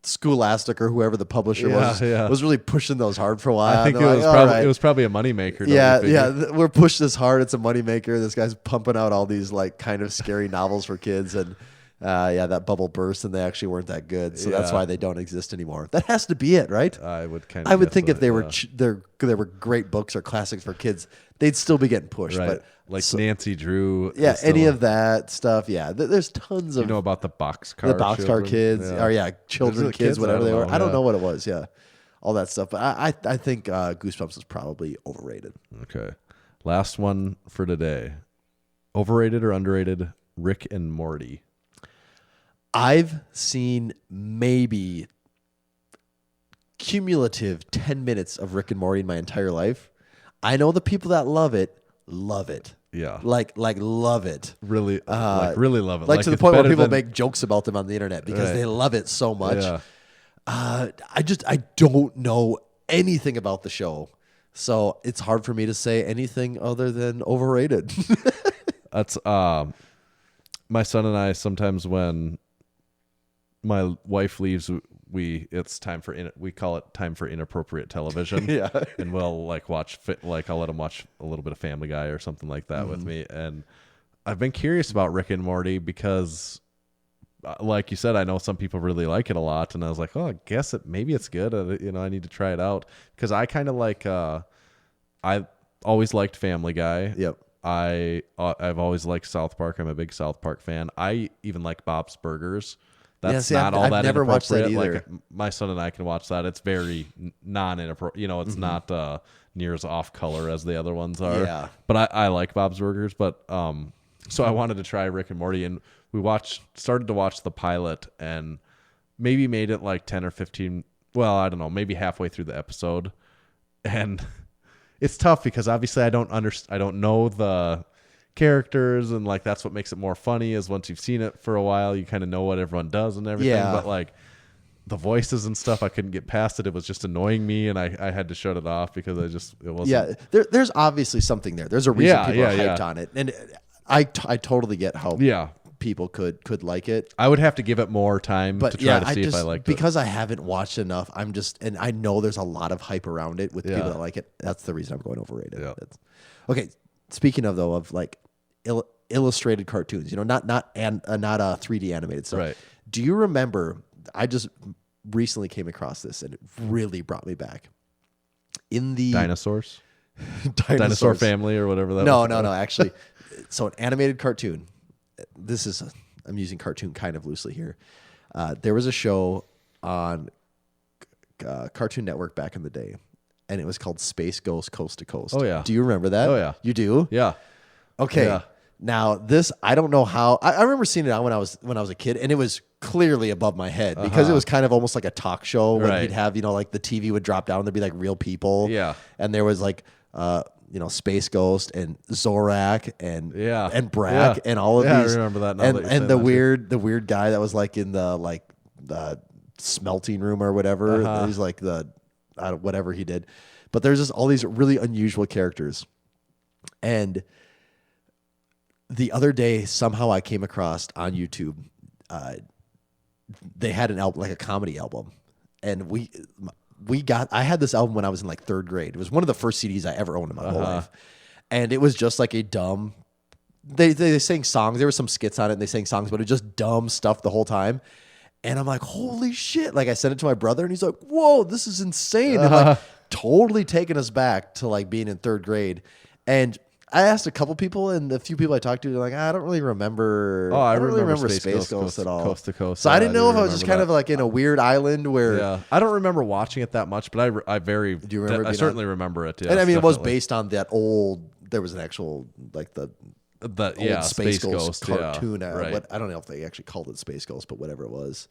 Speaker 4: Scholastic or whoever the publisher was really pushing those hard for a while.
Speaker 5: I think it was probably a moneymaker.
Speaker 4: We're pushing this hard. It's a moneymaker. This guy's pumping out all these like kind of scary novels for kids, and that bubble burst, and they actually weren't that good. So that's why they don't exist anymore. That has to be it, right?
Speaker 5: I would
Speaker 4: think if they were they were great books or classics for kids, they'd still be getting pushed.
Speaker 5: Right.
Speaker 4: But
Speaker 5: like Nancy Drew.
Speaker 4: Yeah, any of that stuff. Yeah, there's tons of.
Speaker 5: You know about the boxcar
Speaker 4: kids, or children, kids, whatever they were. I don't know what it was. Yeah, all that stuff. But I think Goosebumps is probably overrated.
Speaker 5: Okay, last one for today. Overrated or underrated? Rick and Morty.
Speaker 4: I've seen maybe cumulative 10 minutes of Rick and Morty in my entire life. I know the people that love it.
Speaker 5: Yeah.
Speaker 4: Like love it.
Speaker 5: Really, really love it.
Speaker 4: Like to the point where people make jokes about them on the internet because they love it so much.
Speaker 5: Yeah.
Speaker 4: I don't know anything about the show. So it's hard for me to say anything other than overrated.
Speaker 5: That's my son and I sometimes when my wife leaves, it's time for we call it time for inappropriate television.
Speaker 4: Yeah,
Speaker 5: and we'll like watch I'll let him watch a little bit of Family Guy or something like that with me. And I've been curious about Rick and Morty because, like you said, I know some people really like it a lot, and I was like, oh, I guess maybe it's good. I need to try it out because I kind of like. I always liked Family Guy.
Speaker 4: Yep.
Speaker 5: I've always liked South Park. I'm a big South Park fan. I even like Bob's Burgers. That's not all that
Speaker 4: I've never watched that either.
Speaker 5: Like my son and I can watch that. It's very non-inappropriate. It's not near as off color as the other ones are.
Speaker 4: Yeah.
Speaker 5: But I like Bob's Burgers. But so I wanted to try Rick and Morty, and we started to watch the pilot, and maybe made it like 10 or 15. Well, I don't know, maybe halfway through the episode, and it's tough because obviously I don't know the characters, and like that's what makes it more funny is once you've seen it for a while you kind of know what everyone does and everything. But like the voices and stuff, I couldn't get past it. It was just annoying me, and I had to shut it off because it wasn't.
Speaker 4: There's obviously something there. There's a reason people are hyped on it, and I totally get how people could like it.
Speaker 5: I would have to give it more time to try to see if I liked it.
Speaker 4: Because I haven't watched enough, and I know there's a lot of hype around it with people that like it. That's the reason I'm going overrated.
Speaker 5: Yeah.
Speaker 4: Okay, speaking of like illustrated cartoons, not 3D animated stuff.
Speaker 5: Right.
Speaker 4: Do you remember? I just recently came across this, and it really brought me back. In the
Speaker 5: Dinosaurs, Dinosaur Family, or whatever that.
Speaker 4: No. Actually, so an animated cartoon. I'm using cartoon kind of loosely here. There was a show on Cartoon Network back in the day, and it was called Space Ghost Coast to Coast.
Speaker 5: Oh, yeah.
Speaker 4: Do you remember that?
Speaker 5: Oh, yeah.
Speaker 4: You do?
Speaker 5: Yeah.
Speaker 4: Okay.
Speaker 5: Yeah.
Speaker 4: Now this, I don't know how. I remember seeing it on when I was a kid, and it was clearly above my head because it was kind of almost like a talk show when he'd have like the TV would drop down, and there'd be like real people.
Speaker 5: Yeah.
Speaker 4: And there was like Space Ghost and Zorak and and Brack and all of these.
Speaker 5: I remember that. Now
Speaker 4: And the weird guy that was like in the smelting room or whatever. He's like whatever he did. But there's just all these really unusual characters. And the other day, somehow I came across on YouTube, they had an album, like a comedy album. And I had this album when I was in like third grade. It was one of the first CDs I ever owned in my whole life. And it was just like a dumb, they sang songs. There were some skits on it and they sang songs, but it was just dumb stuff the whole time. And I'm like, holy shit. Like I sent it to my brother and he's like, whoa, this is insane. And like totally taking us back to like being in third grade. And I asked a couple people, and the few people I talked to, they're like, I don't really remember.
Speaker 5: Oh, I
Speaker 4: don't really
Speaker 5: remember
Speaker 4: Space Ghost at all.
Speaker 5: Coast to Coast.
Speaker 4: So I didn't know if I was just kind of like in a weird island where.
Speaker 5: Yeah, I don't remember watching it that much, but I do
Speaker 4: you remember?
Speaker 5: I certainly remember it. Yes,
Speaker 4: and I mean,
Speaker 5: definitely.
Speaker 4: it was based on that old. There was an actual like the old Space Ghost cartoon.
Speaker 5: Right.
Speaker 4: I don't know if they actually called it Space Ghost, but whatever it was.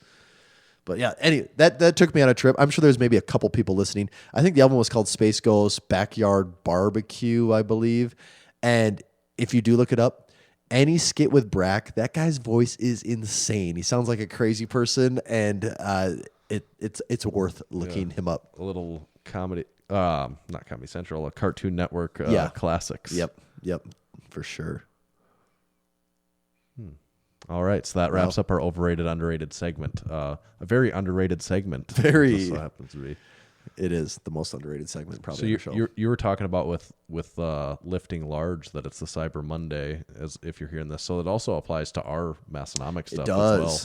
Speaker 4: But yeah, anyway, that took me on a trip. I'm sure there's maybe a couple people listening. I think the album was called Space Ghost Backyard Barbecue, I believe. And if you do look it up, any skit with Brack, that guy's voice is insane. He sounds like a crazy person, and it's worth looking him up.
Speaker 5: A little comedy, not Comedy Central, a Cartoon Network classics.
Speaker 4: Yep, for sure.
Speaker 5: All right, so that wraps up our overrated, underrated segment. A very underrated segment.
Speaker 4: Very.
Speaker 5: This happens to be.
Speaker 4: It is the most underrated segment probably.
Speaker 5: So
Speaker 4: in the show.
Speaker 5: you were talking about with lifting large that it's the Cyber Monday, as if you're hearing this. So it also applies to our Massenomics stuff
Speaker 4: it does.
Speaker 5: as well.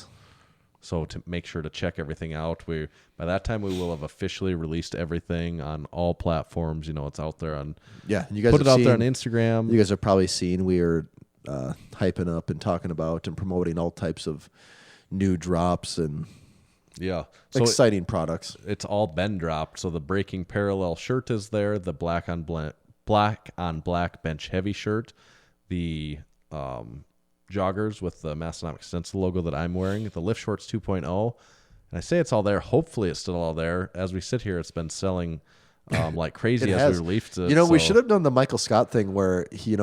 Speaker 5: So to make sure to check everything out, by that time we will have officially released everything on all platforms. It's out there on.
Speaker 4: Yeah, and you guys
Speaker 5: put it out there on
Speaker 4: seen,
Speaker 5: Instagram.
Speaker 4: You guys have probably seen we are hyping up and talking about and promoting all types of new drops and.
Speaker 5: Yeah. So
Speaker 4: exciting products.
Speaker 5: It's all been dropped. So the Breaking Parallel shirt is there, the black on black bench heavy shirt, the joggers with the Massenomics stencil logo that I'm wearing, the Lift Shorts 2.0. And I say it's all there. Hopefully it's still all there. As we sit here, it's been selling like crazy as we released it.
Speaker 4: We should have done the Michael Scott thing where he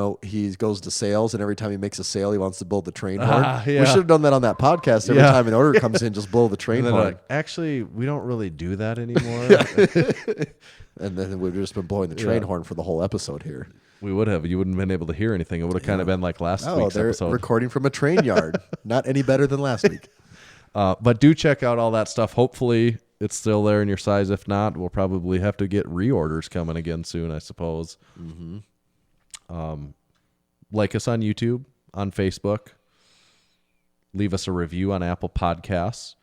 Speaker 4: goes to sales and every time he makes a sale, he wants to blow the train horn.
Speaker 5: Yeah.
Speaker 4: We should have done that on that podcast. Every time an order comes in, just blow the train horn.
Speaker 5: Like, actually, we don't really do that anymore.
Speaker 4: And then we've just been blowing the train horn for the whole episode here.
Speaker 5: We would have. You wouldn't have been able to hear anything. It would have kind of been like last week's
Speaker 4: they're
Speaker 5: episode.
Speaker 4: Recording from a train yard. Not any better than last week.
Speaker 5: But do check out all that stuff. Hopefully it's still there in your size. If not, we'll probably have to get reorders coming again soon, I suppose. Mm-hmm. Like us on YouTube, on Facebook. Leave us a review on Apple Podcasts.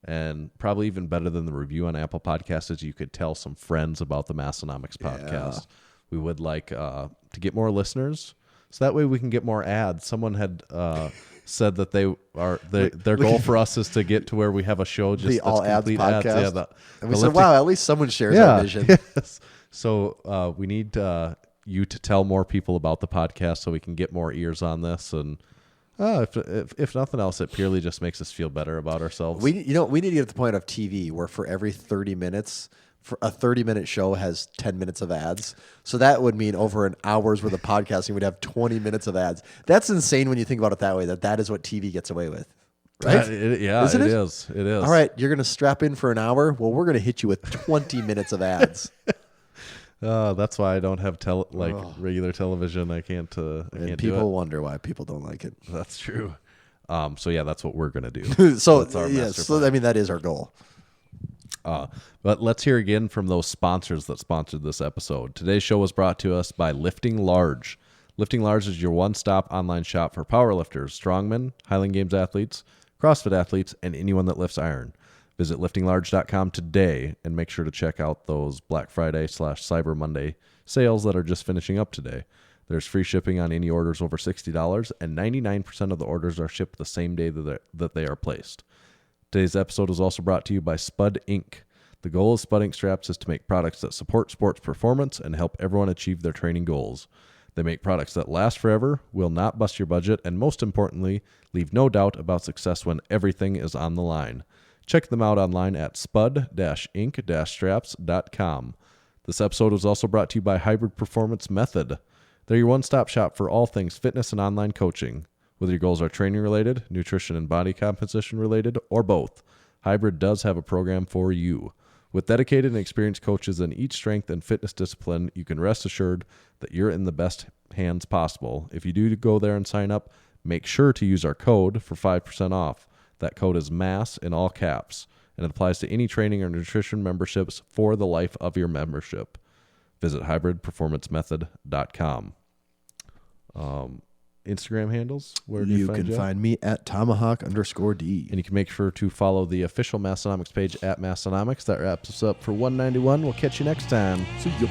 Speaker 5: And probably even better than the review on Apple Podcasts is you could tell some friends about the Massenomics podcast. Yeah. We would like to get more listeners, so that way we can get more ads. Someone had said that their goal for us is to get to where we have a show just
Speaker 4: the all ads podcast.
Speaker 5: Yeah,
Speaker 4: and we said, wow, at least someone shares our vision.
Speaker 5: Yes. So we need you to tell more people about the podcast so we can get more ears on this. And if nothing else, it purely just makes us feel better about ourselves.
Speaker 4: We need to get to the point of TV where for every 30 minutes, for a 30-minute show has 10 minutes of ads. So that would mean over an hour's worth of podcasting, we'd have 20 minutes of ads. That's insane when you think about it that way, that is what TV gets away with. Right?
Speaker 5: It is. It is.
Speaker 4: All right, you're going to strap in for an hour? Well, we're going to hit you with 20 minutes of ads.
Speaker 5: That's why I don't have regular television. I can't
Speaker 4: and people wonder why people don't like it.
Speaker 5: That's true. So yeah, that's what we're going to do.
Speaker 4: So I mean, that is our goal.
Speaker 5: But let's hear again from those sponsors that sponsored this episode. Today's show was brought to us by Lifting Large. Lifting Large is your one-stop online shop for powerlifters, strongmen, Highland Games athletes, CrossFit athletes, and anyone that lifts iron. Visit liftinglarge.com today and make sure to check out those Black Friday / Cyber Monday sales that are just finishing up today. There's free shipping on any orders over $60, and 99% of the orders are shipped the same day that they are placed. Today's episode is also brought to you by Spud Inc. The goal of Spud Inc. Straps is to make products that support sports performance and help everyone achieve their training goals. They make products that last forever, will not bust your budget, and most importantly, leave no doubt about success when everything is on the line. Check them out online at spud-inc-straps.com. This episode was also brought to you by Hybrid Performance Method. They're your one-stop shop for all things fitness and online coaching. Whether your goals are training related, nutrition and body composition related, or both, Hybrid does have a program for you. With dedicated and experienced coaches in each strength and fitness discipline, you can rest assured that you're in the best hands possible. If you do go there and sign up, make sure to use our code for 5% off. That code is MASS in all caps, and it applies to any training or nutrition memberships for the life of your membership. Visit hybridperformancemethod.com. Instagram handles, where do
Speaker 4: You
Speaker 5: find
Speaker 4: can
Speaker 5: you?
Speaker 4: find me at tomahawk_D.
Speaker 5: And you can make sure to follow the official Massenomics page at Massenomics. That wraps us up for 191. We'll catch you next time.
Speaker 4: See ya.